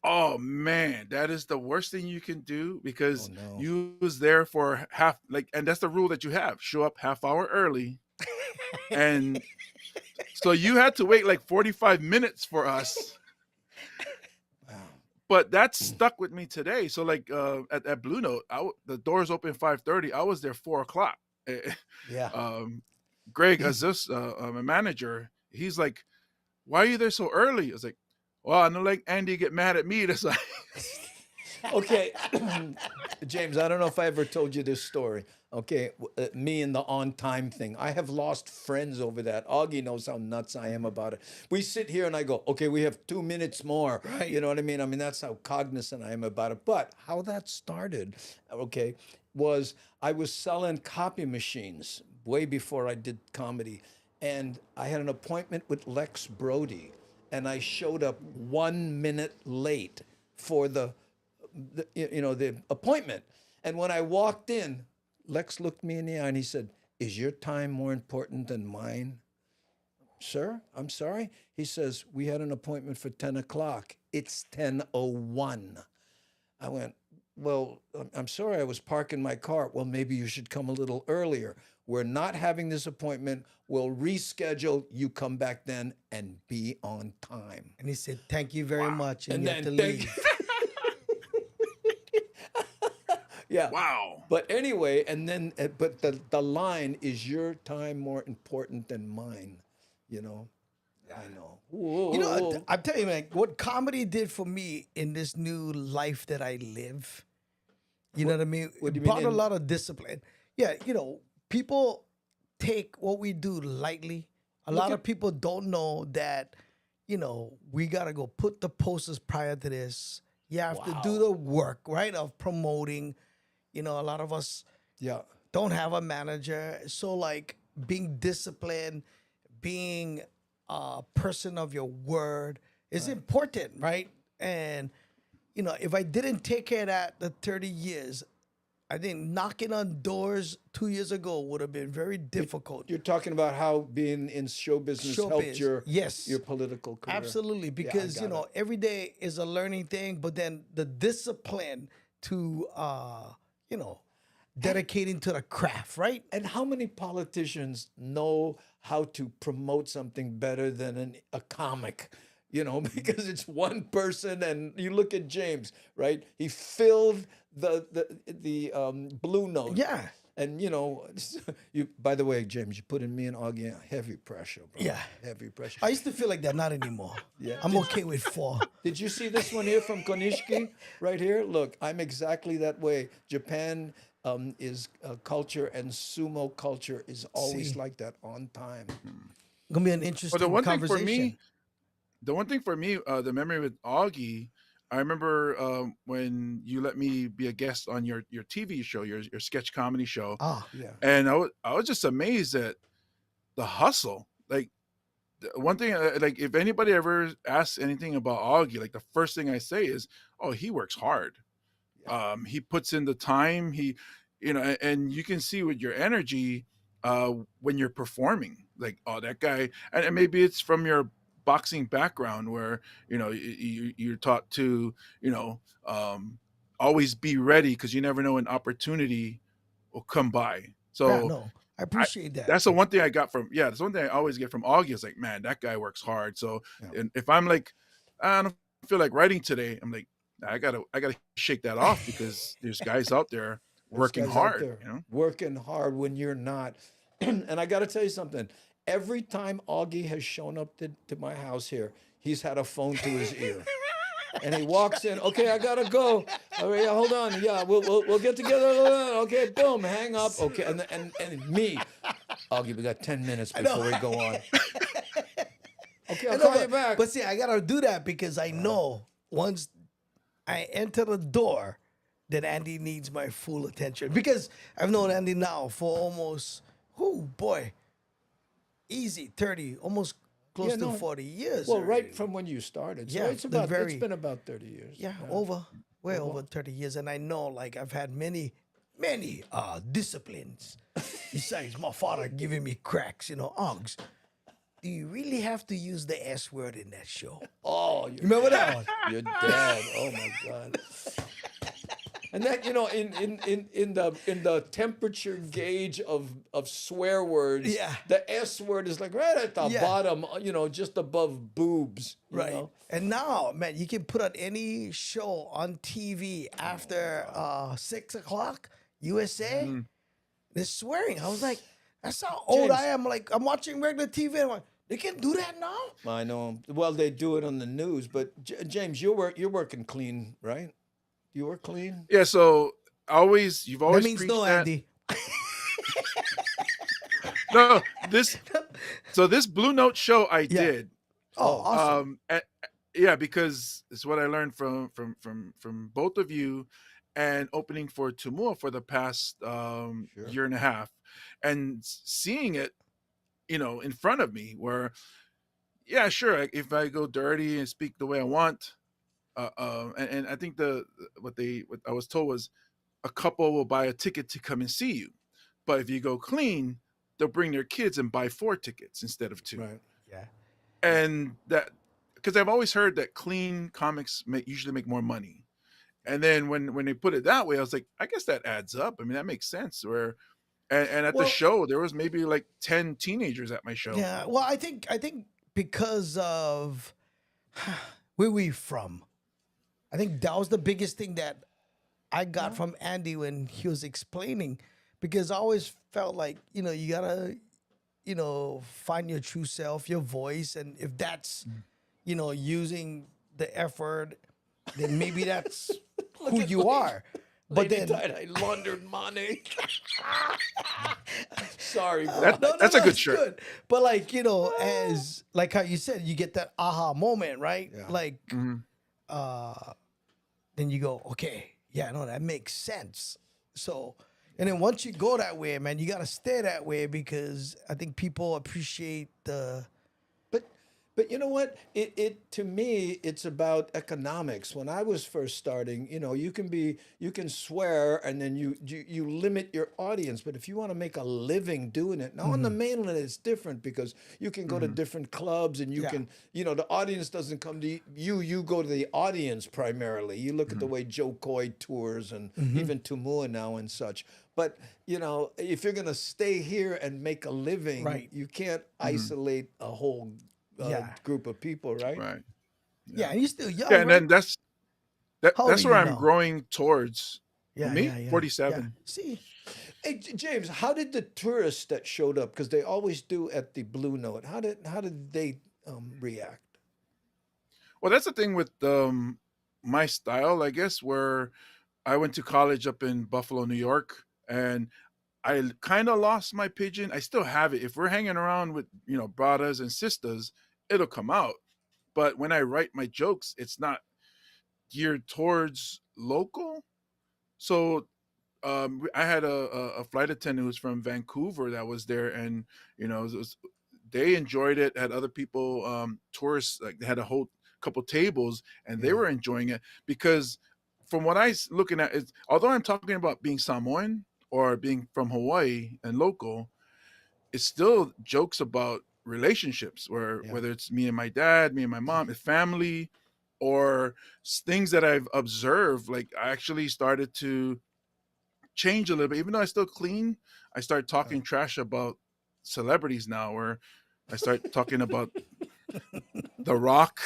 Oh man, that is the worst thing you can do, Oh because no. you was there for half, like, and that's the rule that you have: show up half hour early. And so you had to wait like 45 minutes for us. Wow. But that stuck with me today. So like at Blue Note, the doors open 5:30. I was there 4 o'clock. Yeah. Greg Azus, my manager, he's like, "Why are you there so early?" I was like, "Well, I know like Andy get mad at me." That's like, Okay, James, I don't know if I ever told you this story. Okay, me and the on time thing. I have lost friends over that. Augie knows how nuts I am about it. We sit here and I go, okay, we have 2 minutes more. Right. You know what I mean? I mean, that's how cognizant I am about it. But how that started, okay, was I was selling copy machines way before I did comedy. And I had an appointment with Lex Brody. And I showed up 1 minute late for the appointment. And when I walked in, Lex looked me in the eye and he said, "Is your time more important than mine?" "Sir, I'm sorry." He says, "We had an appointment for 10 o'clock. It's 10:01. I went, "Well, I'm sorry, I was parking my car." "Well, maybe you should come a little earlier. We're not having this appointment. We'll reschedule. You come back then and be on time." And he said, "Thank you very much," and And you had to then leave. Yeah. wow. But anyway, and then, but the line is, "Your time more important than mine," you know? I know. Whoa. You know, I'm telling you, man, what comedy did for me in this new life that I live, you know what I mean? what do It you mean brought a in- lot of discipline. Yeah, people take what we do lightly. A lot of people don't know that, we got to go put the posters prior to this. You have to do the work, right, of promoting. A lot of us Yeah. don't have a manager. So, like, being disciplined, being a person of your word is important, right? And, if I didn't take care of that the 30 years, I think knocking on doors 2 years ago would have been very difficult. You're talking about how being in show business helped Showbiz, your yes. your political career. Absolutely, because got it. every day is a learning thing, but then the discipline to dedicating to the craft, right? And how many politicians know how to promote something better than a comic? Because it's one person, and you look at James, right? He filled the Blue Note. Yeah. And you. By the way, James, you put in me and Augie heavy pressure, bro. Yeah. Heavy pressure. I used to feel like that, not anymore. Yeah. I'm okay with 4. Did you see this one here from Konishiki? Right here? Look, I'm exactly that way. Japan is culture, and sumo culture is always See. like that, on time. Gonna be an interesting But the one thing conversation. for me, the memory with Augie, I remember when you let me be a guest on your TV show, your sketch comedy show, Yeah. and I was just amazed at the hustle. Like, one thing, like, if anybody ever asks anything about Augie, like, the first thing I say is, "Oh, he works hard. He puts in the time. He, and you can see with your energy, when you're performing. Like, oh, that guy, and maybe it's from your boxing background where you're taught to always be ready because you never know an opportunity will come by. Yeah, So no, I I, appreciate that. that's the one thing I got from that's the one thing I always get from Augie is like, man, that guy works hard. So Yeah. and if I'm like, I don't feel like writing today, I'm like, I gotta shake that off because there's guys out there There's working guys out hard. there working hard when you're not. And I got to tell you something. Every time Augie has shown up to my house here, he's had a phone to his ear. And he walks in. Okay, I gotta go. All right, yeah, hold on. Yeah, we'll get together. Okay, boom, hang up. Okay, and me, Augie, we got 10 minutes before we go on. Okay, I'll call you back. But see, I gotta do that because I know once I enter the door, that Andy needs my full attention. Because I've known Andy now for almost, easy 30, almost close to 40 years. Well, already. right from when you started. So Yeah, it's been about 30 years. Yeah, way over 30 years. And I know, like, I've had many disciplines. Besides my father giving me cracks, Uggs. Do you really have to use the S word in that show? Oh, you remember that one? Your dad. Oh my God. And that, in the temperature gauge of swear words, the S word is like right at the bottom, just above boobs. Right. Know? And now, man, you can put on any show on TV after 6 o'clock, USA. They're swearing. I was like, that's how old James. I am. Like, I'm watching regular TV and I'm like, they can do that now? I know. Well, they do it on the news, but James, you're working clean, right? You work clean? Yeah, so you've always That means preached no, that. Andy. No, this Blue Note show I did. Oh, awesome. Because it's what I learned from both of you, and opening for Tumua for the past year and a half, and seeing it, in front of me. Where, yeah, sure, if I go dirty and speak the way I want. And I think what I was told was a couple will buy a ticket to come and see you, but if you go clean, they'll bring their kids and buy 4 tickets instead of 2. Right. Yeah. And that, because I've always heard that clean comics usually make more money, and then when they put it that way, I was like, I guess that adds up. I mean, that makes sense. And at the show there was maybe like 10 teenagers at my show. Yeah. Well, I think because of where we from. I think that was the biggest thing that I got from Andy when he was explaining, because I always felt like, you gotta, find your true self, your voice. And if that's, using the F word, then maybe that's who you are. But Lady then died, I laundered money. Sorry, bro. That's a good it's shirt. good. But like, as like how you said, you get that aha moment, right? Yeah. Like, then you go, okay, yeah, no, that makes sense. So, and then once you go that way, man, you gotta stay that way, because I think people appreciate the. But you know what? It to me, it's about economics. When I was first starting, you can swear and then you limit your audience. But if you want to make a living doing it, now on the mainland it's different, because you can go to different clubs and you can, the audience doesn't come to you. You go to the audience primarily. You look at the way Joe Coy tours and even Tumua now and such. But if you're gonna stay here and make a living, Right. you can't isolate a whole group of people, right? Right. Yeah, and you're still young. Yeah, and then right? that's How old that's are where you I'm now? growing towards. Yeah, Me, yeah. 47. Yeah. See, Hey, James, how did the tourists that showed up, because they always do at the Blue Note, how did they react? Well, that's the thing with my style, I guess, where I went to college up in Buffalo, New York, and I kind of lost my pigeon. I still have it. If we're hanging around with, brothers and sisters, it'll come out. But when I write my jokes, it's not geared towards local. So I had a flight attendant who was from Vancouver that was there, and they enjoyed it. Had other people, tourists, like they had a whole couple tables, and they were enjoying it, because from what I looking at, is although I'm talking about being Samoan or being from Hawaii and local, it's still jokes about relationships, where Yeah. whether it's me and my dad, me and my mom, it's family, or things that I've observed. Like I actually started to change a little bit, even though I still clean. I start talking trash about celebrities now, where I start talking about The Rock.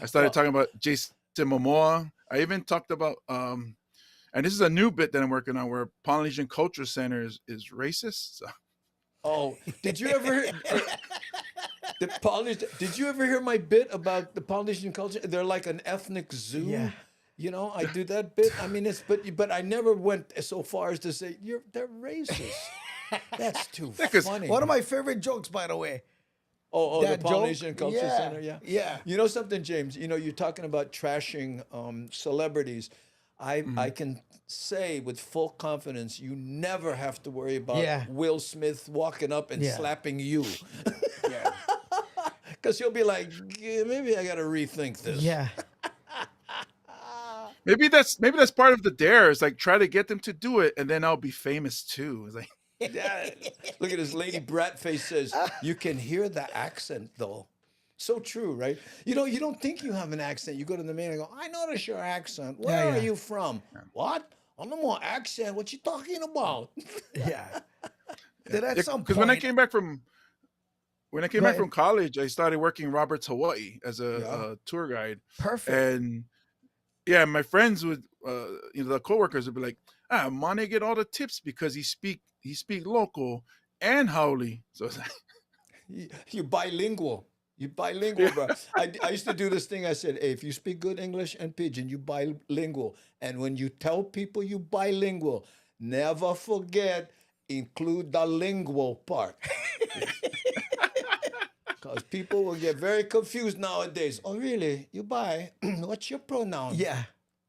I started Well, talking about Jason Momoa. I even talked about and this is a new bit that I'm working on, where Polynesian Culture Center is racist. So, oh, did you ever hear the Did you ever hear my bit about the Polynesian culture? They're like an ethnic zoo. Yeah. You know, I do that bit. I mean, but I never went so far as to say they're racist. That's too 'cause funny. One of my favorite jokes, by the way. The that joke? Polynesian Culture Yeah, Center, yeah. yeah. You know something, James? You know, you're talking about trashing celebrities. I can say with full confidence, you never have to worry about Yeah. Will Smith walking up and Yeah. slapping you. Yeah. Because you'll be like, yeah, maybe I got to rethink this. Yeah. maybe that's part of the dare. Is like try to get them to do it, and then I'll be famous too. It's like, Yeah. Look at this lady Bratface says, you can hear the accent though. So true, right? You know, you don't think you have an accent. You go to the man and go, I notice your accent. Where Yeah, are yeah. you from? What? I'm no more accent. What you talking about? Yeah. Then at some because point, when I came back from Go ahead. college, I started working Robert's Hawaii as a, Yeah. tour guide. perfect. And yeah, my friends would, the coworkers would be like, Mane get all the tips because he speak local and Howley. So it's like, You bilingual. You bilingual, bro. I used to do this thing. I said, hey, if you speak good English and Pidgin, you bilingual. And when you tell people you bilingual, never forget, include the lingual part. Because people will get very confused nowadays. Oh, really? You bi? What's your pronoun? Yeah.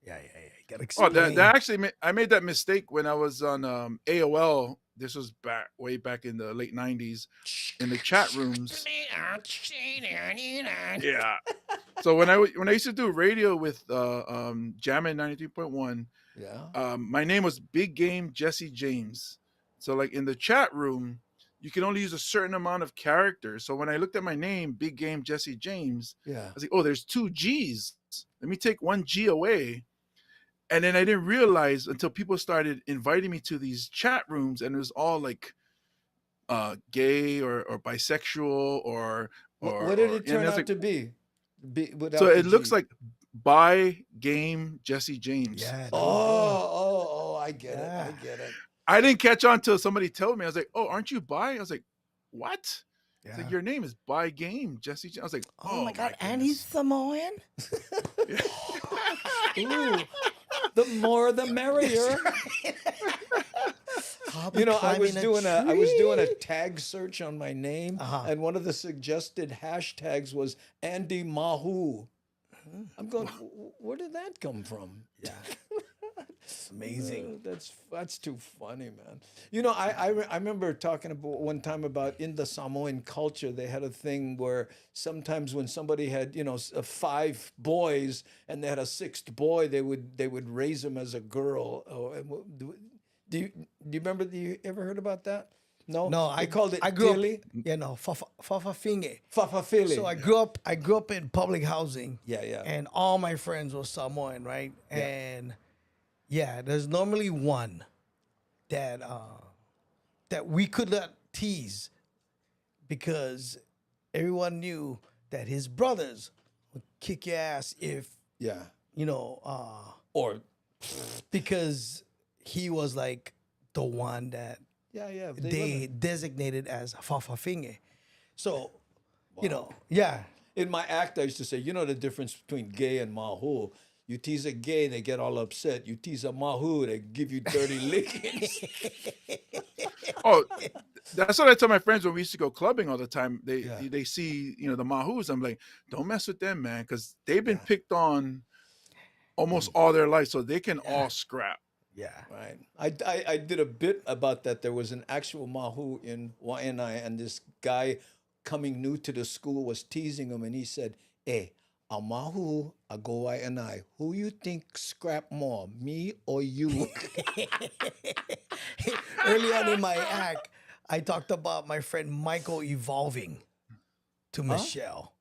Yeah. You gotta oh, explain. that actually I made that mistake when I was on AOL. This was way back in the late '90s in the chat rooms. Yeah. So when I used to do radio with Jammin' 93.1, Yeah. my name was Big Game Jesse James. So like in the chat room, you can only use a certain amount of characters. So when I looked at my name, Big Game Jesse James, Yeah. I was like, oh, there's 2 G's. Let me take 1 G away. And then I didn't realize until people started inviting me to these chat rooms, and it was all like gay or bisexual or What did it and turn it's out like, to be? Without so the it looks G? like by game Jesse James. Yeah. there you Oh, go. I get it. I Yeah. get it. I didn't catch on till somebody told me. I was like, "Oh, aren't you bi?" I was like, "What?" It's like Yeah. your name is by game Jesse. I was like, Oh my God. And he's Samoan? Ooh, the more the merrier. You know, I was doing a tag search on my name, and one of the suggested hashtags was Andy Mahu. I'm going, where did that come from? Yeah. Amazing. That's too funny, man. You know, I remember talking about one time about in the Samoan culture, they had a thing where sometimes when somebody had 5 boys and they had a 6th boy, they would raise him as a girl. Do you remember? Do you ever heard about that? No, No, they called it I grew Tili? up, Fafafinge. Fafafili. So I grew up in public housing. Yeah. And all my friends were Samoan, right? And yeah, there's normally one that we could not tease because everyone knew that his brothers would kick your ass if Yeah. Or because he was like the one that yeah. they designated as Fafafinge. So, in my act, I used to say, you know the difference between gay and mahu. You tease a gay, they get all upset. You tease a mahu, they give you dirty lickings. "Oh, that's what I tell my friends when we used to go clubbing all the time. They see the Mahous. I'm like, don't mess with them, man, because they've been picked on almost all their life, so they can all scrap." yeah. Right. I did a bit about that. There was an actual mahu in Waianae, and this guy coming new to the school was teasing him, and he said, "Hey, a mahu, a go Waianae. Who you think scrap more, me or you?" Early on in my act, I talked about my friend Michael evolving to Michelle.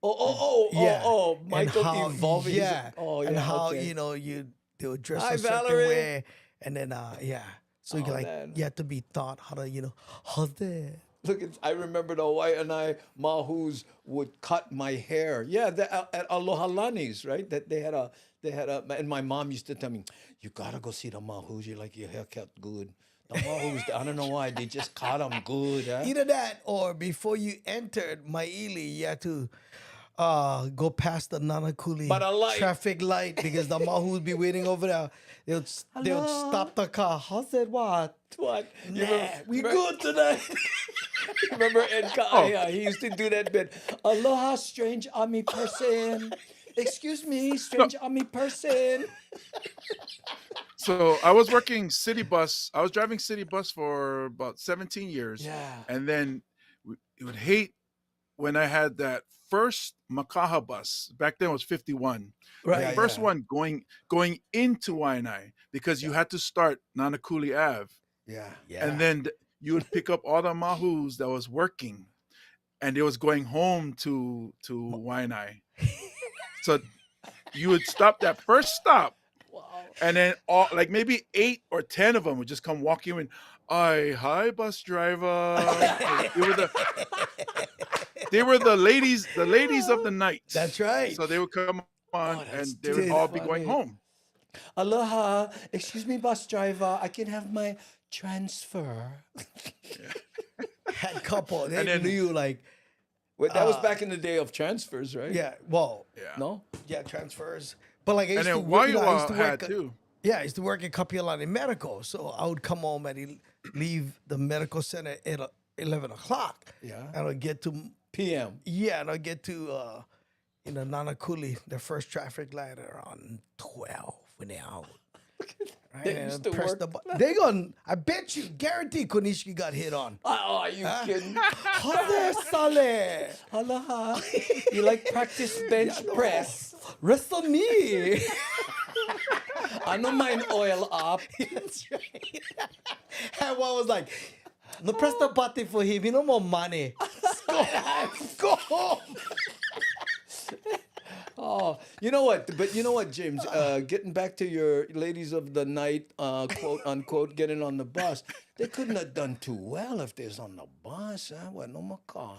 Yeah, and Michael how evolving. He's yeah, and yeah, how okay. they would dress Hi, a certain Valerie. way, and then yeah, so Oh, you man. you have to be taught how to how's that. Look, I remember the white and I Mahus would cut my hair. Yeah, at Aloha Lani's, right? That they had a, and my mom used to tell me, "You gotta go see the Mahus. You like your hair cut good." The Mahus, I don't know why they just cut them good. Huh? Either that or before you entered Maili, you had to go past the Nanakuli But a light. traffic light because the Mahu would be waiting over there. They would stop the car. How's that? What? What? You Nah, we good tonight. Remember Ed Kaya? He used to do that bit. Aloha, strange army person. Excuse me, strange army person. So I was working city bus. I was driving city bus for about 17 years. Yeah. And then it would hate when I had that first Makaha bus. Back then it was 51. Right. The first one going into Waianae because you had to start Nanakuli Ave. Yeah. And then you would pick up all the mahus that was working and it was going home to Waianae. So you would stop that first stop. And then like maybe 8 or 10 of them would just come walking in. Hi, bus driver. They were the ladies of the night. That's right. So they would come on and that's they would too all be going funny. home. Aloha, excuse me, bus driver. I can have my transfer. Had couple. They And then- knew Wait, that was back in the day of transfers, right? yeah. Well, Yeah. No? yeah, transfers. But like I used And to then work, I used to Waiwa work had too. Yeah, I used to work at Kapiolani Medical. So I would come home and leave the medical center at 11 o'clock. Yeah. And I'd get to, PM. yeah, and I'd get to, Nanakuli, the first traffic light around 12 when they're out. Right? They And used I'd to press work the they gonna, I bet you, guarantee Konishiki got hit on. Oh, are you kidding? Hode sale. Aloha. You like practice bench press? Rest on me. I don't mind oil up. That's right. And one was like, no press the button for him. He no more money. Go home. Go home. Oh, you know what? But you know what, James? Getting back to your ladies of the night, quote unquote, getting on the bus, they couldn't have done too well if they was on the bus. Huh? Well, no more car.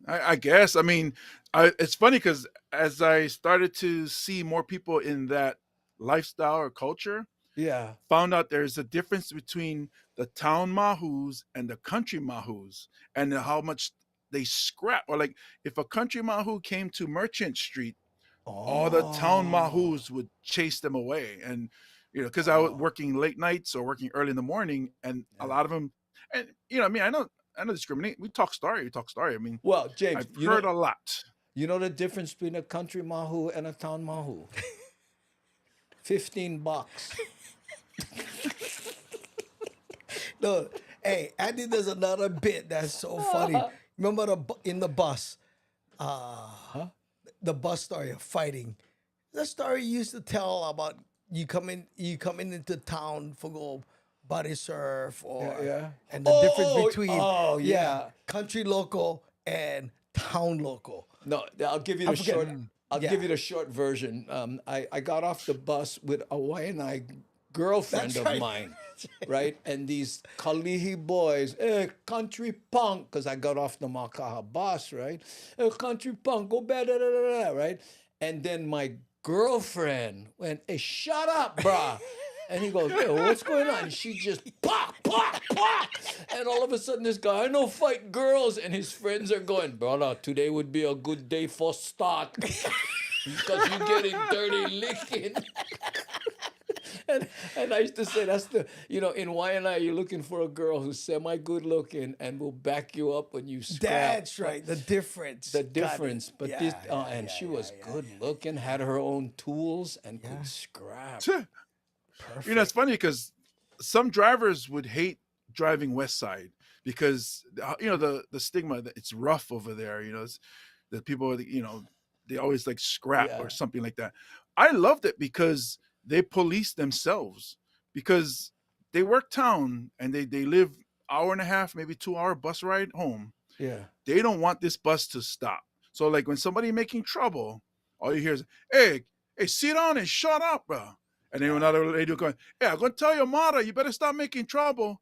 I guess. I mean, it's funny because as I started to see more people in that lifestyle or culture, Yeah. found out there's a difference between the town mahus and the country mahus and how much they scrap. Or like if a country mahu came to Merchant Street, all the town mahus would chase them away. And, because I was working late nights or working early in the morning and a lot of them, and, I mean, I don't discriminate. We talk story. I mean, Well, James, I've heard a lot. you know the difference between a country mahu and a town mahu? $15. No, hey, Andy does another bit that's so funny. Remember in the bus, the bus story of fighting. The story you used to tell about you coming into town for go body surf or Yeah. and the difference between yeah. country local and town local. No, I'll give you I the forget. short. I'll Yeah. give you the short version. I got off the bus with a Waianae girlfriend That's of right. mine, right? And these Kalihi boys, country punk, because I got off the Makaha bus, right? Country punk, go bad, right? And then my girlfriend went, hey, shut up, brah. And he goes, hey, what's going on? And she just pop, pop, pop. And all of a sudden, this guy, I know fight girls. And his friends are going, brother, today would be a good day for start. Because you're getting dirty licking. And I used to say, that's the, in Waianae, you're looking for a girl who's semi-good looking and will back you up when you scrap. That's right. The difference. The Got it. difference. But Yeah, this, yeah, and yeah, she yeah, was yeah, good yeah. looking, had her own tools, and could scrap. It's funny because some drivers would hate driving West Side because the stigma that it's rough over there. It's, the people they always like scrap Yeah. or something like that. I loved it because they police themselves because they work town and they live hour and a half, maybe 2 hour bus ride home. Yeah. They don't want this bus to stop. So like when somebody making trouble, all you hear is, hey, sit down and shut up, bro. And then another lady going, hey, I'm gonna tell your mother, you better stop making trouble.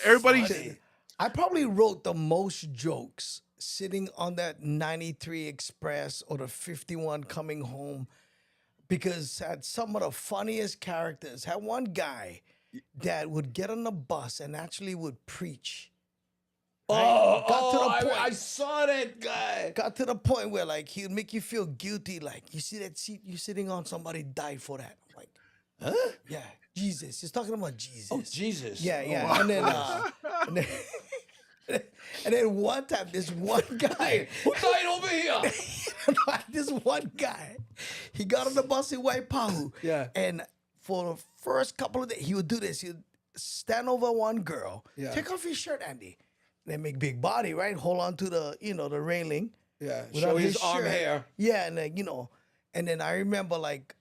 Everybody's I probably wrote the most jokes sitting on that 93 Express or the 51 coming home because had some of the funniest characters. Had one guy that would get on the bus and actually would preach. Right? Got to the point. I saw that guy. Got to the point where like he would make you feel guilty. Like you see that seat you're sitting on, somebody died for that. I'm like, Huh? yeah, Jesus. He's talking about Jesus. Oh, Jesus. Yeah, Oh, yeah. And then, and then and then one time, this one guy, Who died over here? this one guy, he got on the bus in Waipahu. Yeah. And for the first couple of days, he would do this. He would stand over one girl, Yeah. take off his shirt, Andy. They make big body, right? Hold on to the, the railing. Yeah. without Show his arm shirt. hair. Yeah, and and then I remember like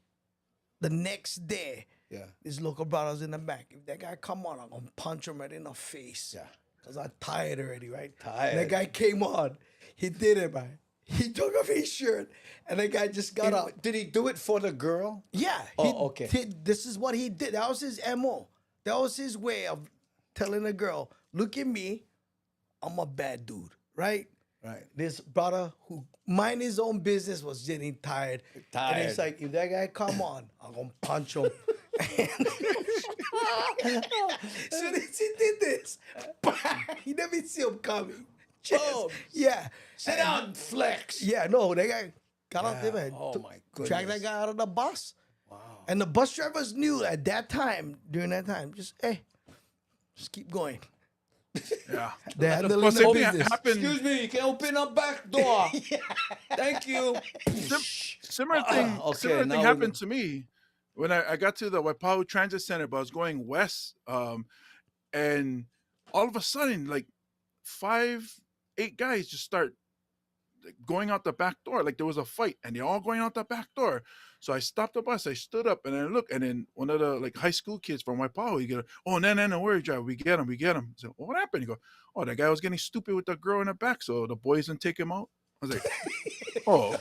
the next day, Yeah. these local brothers in the back. If that guy come on, I'm gonna punch him right in the face. Yeah. Cause I'm tired already, right? Tired. That guy came on. He did it, man. He took off his shirt, and the guy just got up. Did he do it for the girl? Yeah. Oh, okay. This is what he did. That was his MO. That was his way of telling a girl, look at me, I'm a bad dude, right? Right. This brother who mind his own business was getting tired. And it's like, if that guy come on, I'm gonna punch him. So he did this. He never see him coming. Just, Boom. yeah. Sit down, flex. Yeah, no, that guy got out there and Oh, my dragged that goodness. guy out of the bus. Wow. And the bus drivers knew at that time, during that time, just keep going. yeah. They had the Well, same thing business. happened. Excuse me, you can open a back door. Thank you. Similar thing, okay, similar now thing we happened go. to me when I got to the Waipahu Transit Center, but I was going west, and all of a sudden, like 5-8 guys just start like, going out the back door, like there was a fight, and they're all going out the back door. So I stopped the bus, I stood up, and I looked, and then one of the like high school kids from Waipahu, he go, "Oh, no, worry, driver, we get him." So well, what happened? He go, "Oh, that guy was getting stupid with the girl in the back, so the boys didn't take him out." I was like, "Oh."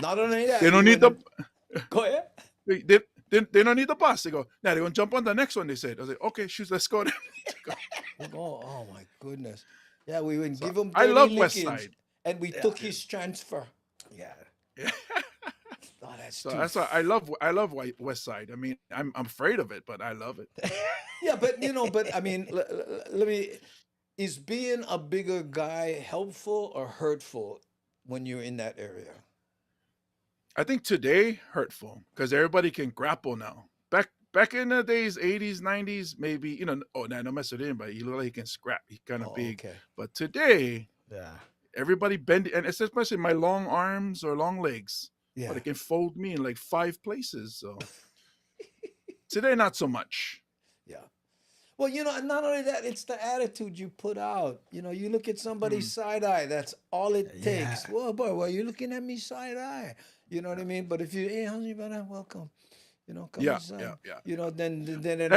Not only that. They don't you need the went- Go ahead. they don't need the bus. They go, now they're gonna jump on the next one, they said. I was like, okay, shoot, let's go. Oh my goodness. Yeah, we would give him. I 30 love West lickings, Side. and we took his transfer. Yeah. Oh, that's So too that's why I love West Side. I mean, I'm afraid of it, but I love it. Yeah, but but I mean, let me. Is being a bigger guy helpful or hurtful when you're in that area? I think today hurtful because everybody can grapple now. Back in the days, 80s, 90s, maybe, no mess with him, but he looked like he can scrap. He's kind of big. Okay. But today, Yeah. everybody bend, and especially my long arms or long legs, Yeah. but it can fold me in like 5 places. So today, not so much. Yeah. Well, and not only that, it's the attitude you put out. You look at somebody side eye. That's all it takes. Whoa, boy, why are you looking at me side eye? You know what I mean? But if you, hey, how's you brother? Welcome. Come Yeah, inside. yeah. Then they And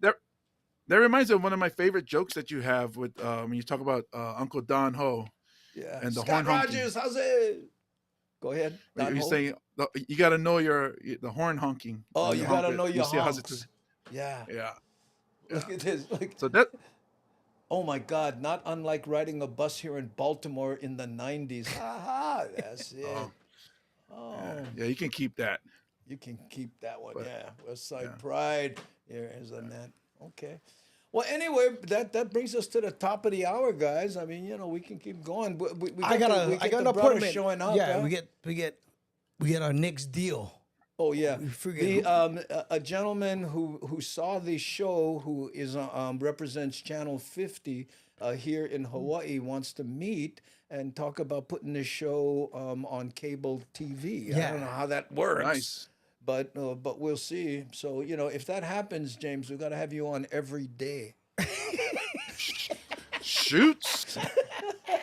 don't. that reminds me of one of my favorite jokes that you have with when you talk about Uncle Don Ho. Yeah. and the Scott horn honking. Rogers, how's it? Go ahead. Don You're Ho. saying you got to know the horn honking. Oh, When you honk gotta it, know your see how it's- honks. Yeah. Yeah. Look at this. Look. So that Oh my God! Not unlike riding a bus here in Baltimore in the '90s. Aha! That's it. Oh, yeah, you can keep that. you can keep that one. But- Yeah, West Side yeah. Pride. Here's a net. Okay. Well, anyway, that brings us to the top of the hour, guys. I mean, we can keep going. We I got an the brothers appointment. showing up. Yeah, huh? we get our next deal. Oh yeah, We forget a gentleman who saw the show, who is represents Channel 50 here in Hawaii, wants to meet and talk about putting the show on cable TV. I Yeah. don't know how that works, Nice. but we'll see. So if that happens, James, we got to have you on every day. Shoots.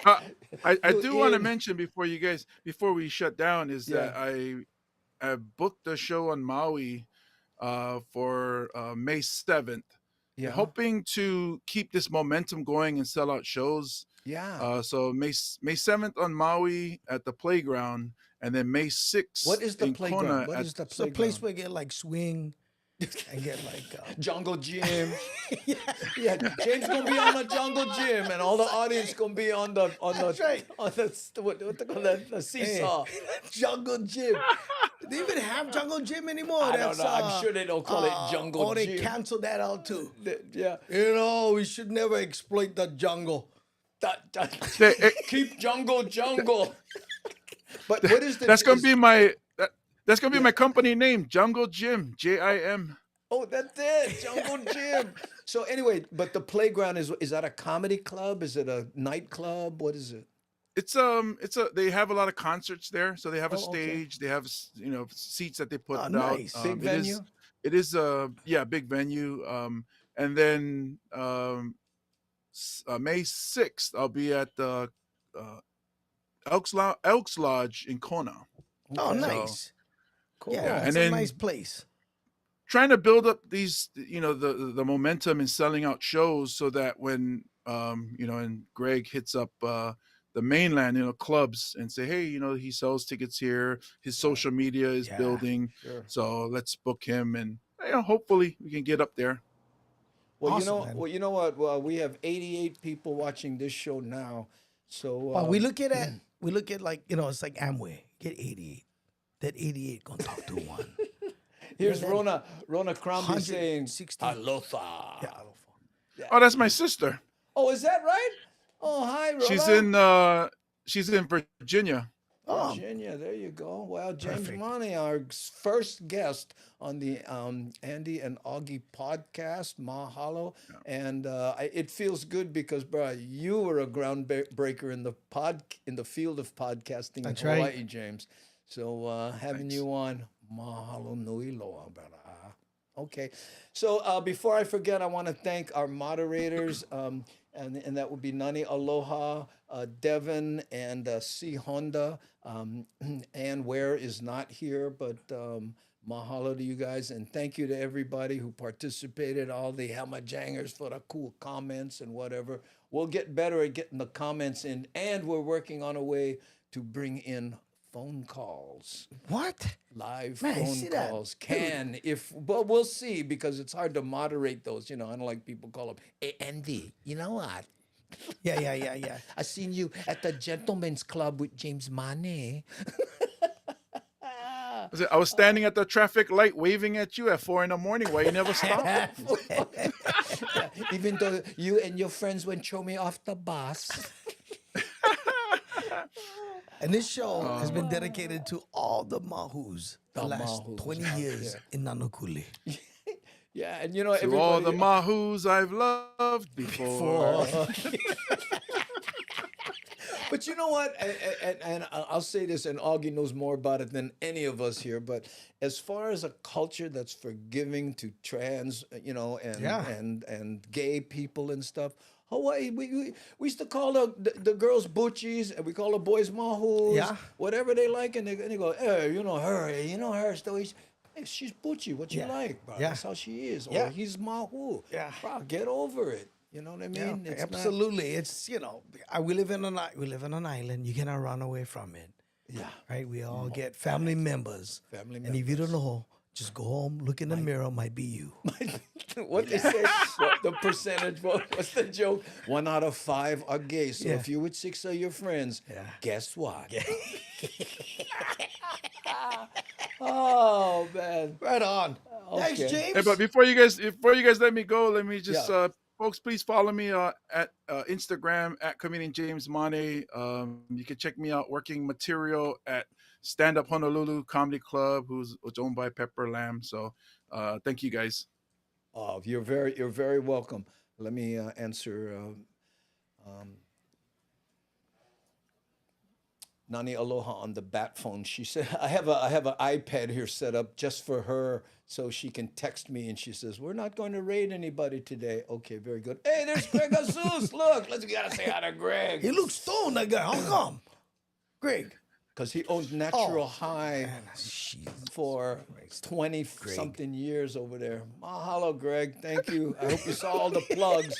I do want to in. mention before we shut down is that I booked a show on Maui for May 7th. Yeah. Hoping to keep this momentum going and sell out shows. Yeah. So May 7th on Maui at the playground, and then May 6th What is the in playground? Kona What at is the It's a playground? place where you get like swing and get like Jungle gym. Yeah, James gonna be on the jungle gym, and all the audience gonna be on the That's right. on the what they call that, the seesaw. jungle gym. Do they even have jungle gym anymore? I don't know. I'm sure they don't call it jungle or they gym. canceled that out too. Yeah. You know, we should never exploit the jungle. Keep jungle. But what is the? that's gonna be my that's gonna be my company name, Jungle Gym, JIM. Oh, that's it, jungle gym. So anyway, but the playground is that a comedy club? Is it a nightclub? What is it? It's they have a lot of concerts there, so they have a Oh, okay. stage, they have seats that they put Oh, out. nice. Big venue? It is big venue. And then May 6th I'll be at the Elks Lodge in Kona. Oh, Okay. nice. Cool. Yeah, And it's a then- nice place. Trying to build up these, the momentum in selling out shows, so that when and Greg hits up the mainland, clubs, and say, hey, he sells tickets here, his social media is Yeah, building, sure. so let's book him, and hopefully we can get up there. Well, Awesome, man. you know what? Well, we have 88 people watching this show now. So Well, we look at like, it's like Amway. Get 88. That 88 gonna talk to one. here's Rona Crombie saying 160. aloha. Yeah. Oh, that's my sister. Oh, is that right? Oh, hi, Rona. She's in Virginia. Oh, Virginia, there you go. Well, James Perfect. Money, our first guest on the Andy and Augie podcast, mahalo. And it feels good because, bro, you were a groundbreaker in the field of podcasting That's in right. Hawaii, James. So having you on, mahalo nui loa, brother. Okay. So before I forget, I want to thank our moderators, and that would be Nani Aloha, Devin, and C. Honda. Ann Ware is not here, but mahalo to you guys. And thank you to everybody who participated, all the Hamajangers for the cool comments and whatever. We'll get better at getting the comments in, and we're working on a way to bring in phone calls. what? Live Man, I phone see that. calls but we'll see, because it's hard to moderate those. Unlike people call them, hey, Andy, you know what? Yeah. I seen you at the Gentleman's Club with James Mane. I was standing at the traffic light waving at you at 4 a.m. Why you never stop? Yeah, even though you and your friends went throw me off the bus. And this show has been dedicated to all the mahus the last mahus 20 out years in Nanukuli. Yeah, and To everybody. all the mahus I've loved before. But you know what? And I'll say this, and Augie knows more about it than any of us here. But as far as a culture that's forgiving to trans, and gay people and stuff, Hawaii, we used to call the girls butchies, and we call the boys mahus, Yeah. whatever they like, and they go, hey, her stories. Hey, she's butchie. What you Yeah. like, bro? Yeah. That's how she is. Yeah. Or he's mahu. Yeah. Bro, get over it. You know what I mean? Yeah, It's not- absolutely. It's we live in an island. You cannot run away from it. Yeah. Right? We all get family members. Family And if you don't know, just go home, look in the mirror, might be you. What they say? What the percentage? What's the joke? 1 out of 5 are gay. So Yeah. if you with 6 of your friends, Yeah. guess what? Oh man! Right on. Thanks, Okay. James. Hey, but before you guys let me go, let me just Yeah. folks, please follow me at Instagram at comedian James Mane. You can check me out working material at Stand Up Honolulu Comedy Club, who's owned by Pepper Lamb. So thank you guys. Oh, you're very welcome. Let me answer. Nani Aloha on the bat phone. She said, I have an iPad here set up just for her so she can text me, and she says, we're not going to raid anybody today. Okay, very good. Hey, there's Greg Jesus. Look, we gotta say hi to Greg. He looks stoned, that guy. How come? Greg. because he owned Natural Oh, High man, Jesus. for 20 something years over there. Mahalo, Greg. Thank you. I hope you saw all the plugs.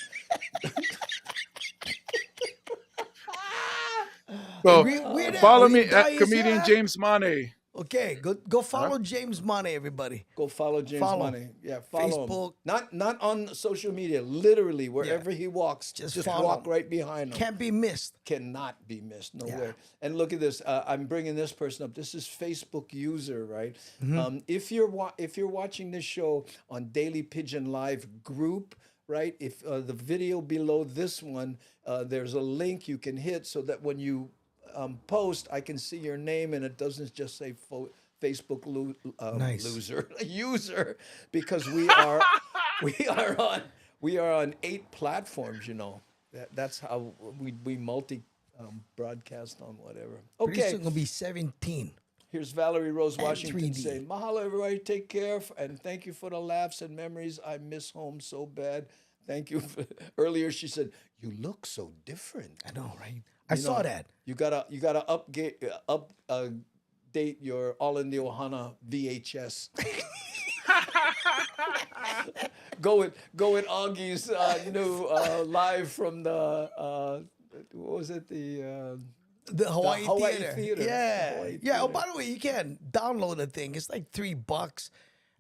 So Weird Al, follow will me you dye at his comedian hair? James Mane. Okay, go follow James Money, everybody. Go follow James Follow. Money. Yeah, follow Facebook. him. Not on social media. Literally, wherever he walks, Just just follow walk him. right behind him. Can't be missed. Cannot be missed. No Yeah. way. And look at this. I'm bringing this person up. This is Facebook user, right? If you're watching this show on Daily Pigeon Live group, right? If the video below this one, there's a link you can hit so that when you post, I can see your name and it doesn't just say Facebook Nice. loser user, because we are on 8 platforms. You know, that's how we multi broadcast on whatever. Pretty Okay, soon gonna be 17. here's Valerie Rose And Washington 3D. saying, "Mahalo, everybody. Take care and thank you for the laughs and memories. I miss home so bad. Thank you." Earlier she said, "You look so different." I know, right? I saw that. You gotta update your All in the Ohana VHS. Go with Augie's live from the what was it, the Hawaii, Hawaii Theater. Theater. Yeah. Hawaii Yeah. Oh, Theater. by the way, you can download the thing. It's like $3.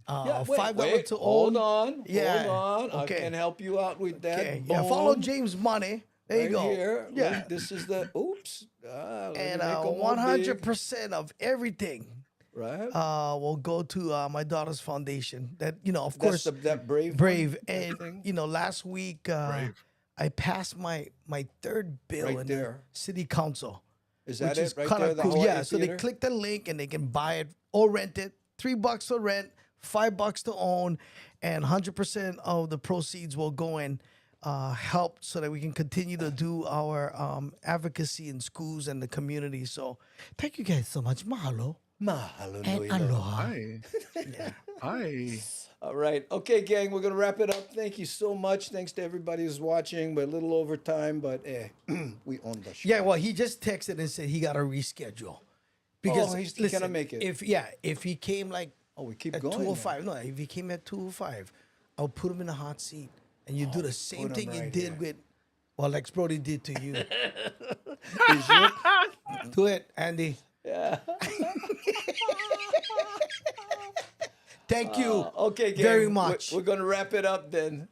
Yeah, $5 to hold own. on, Yeah. hold on. Okay. I can help you out with that. Okay. Yeah. Follow Boom. James Money. There you Right go. Here. Yeah. Look, this is the oops. Let me And make 'em more big. 100% of everything Right. will go to my daughter's foundation. That, of That's course, that brave. Brave. one, that And, thing? last week I passed my third bill Right in there. the city council. Is that which it is right kinda there? The cool. Hawaii Yeah, so they Theater? click the link and they can buy it or rent it. $3 to rent, $5 to own, and 100% of the proceeds will go and help so that we can continue to do our advocacy in schools and the community. So thank you guys so much. Mahalo Mahalo and nui loa. aloha. Hi. Hi. All right. Okay, gang, we're going to wrap it up. Thank you so much. Thanks to everybody who's watching. We're a little over time, but we own the show. Yeah, well, he just texted and said he got to reschedule. Because he's listen, gonna make it. If he came like We keep at going. 2:05, no, if he came at 2:05, I'll put him in a hot seat and you do the same put thing him you right did here. with, well, Lex Brody did to you. Is you? Do it, Andy. Yeah. Thank you Okay, gang. very much. We're going to wrap it up then.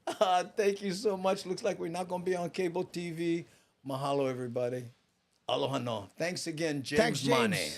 Thank you so much. Looks like we're not going to be on cable TV. Mahalo, everybody. Aloha no. Thanks again, James Thanks, James. Mane.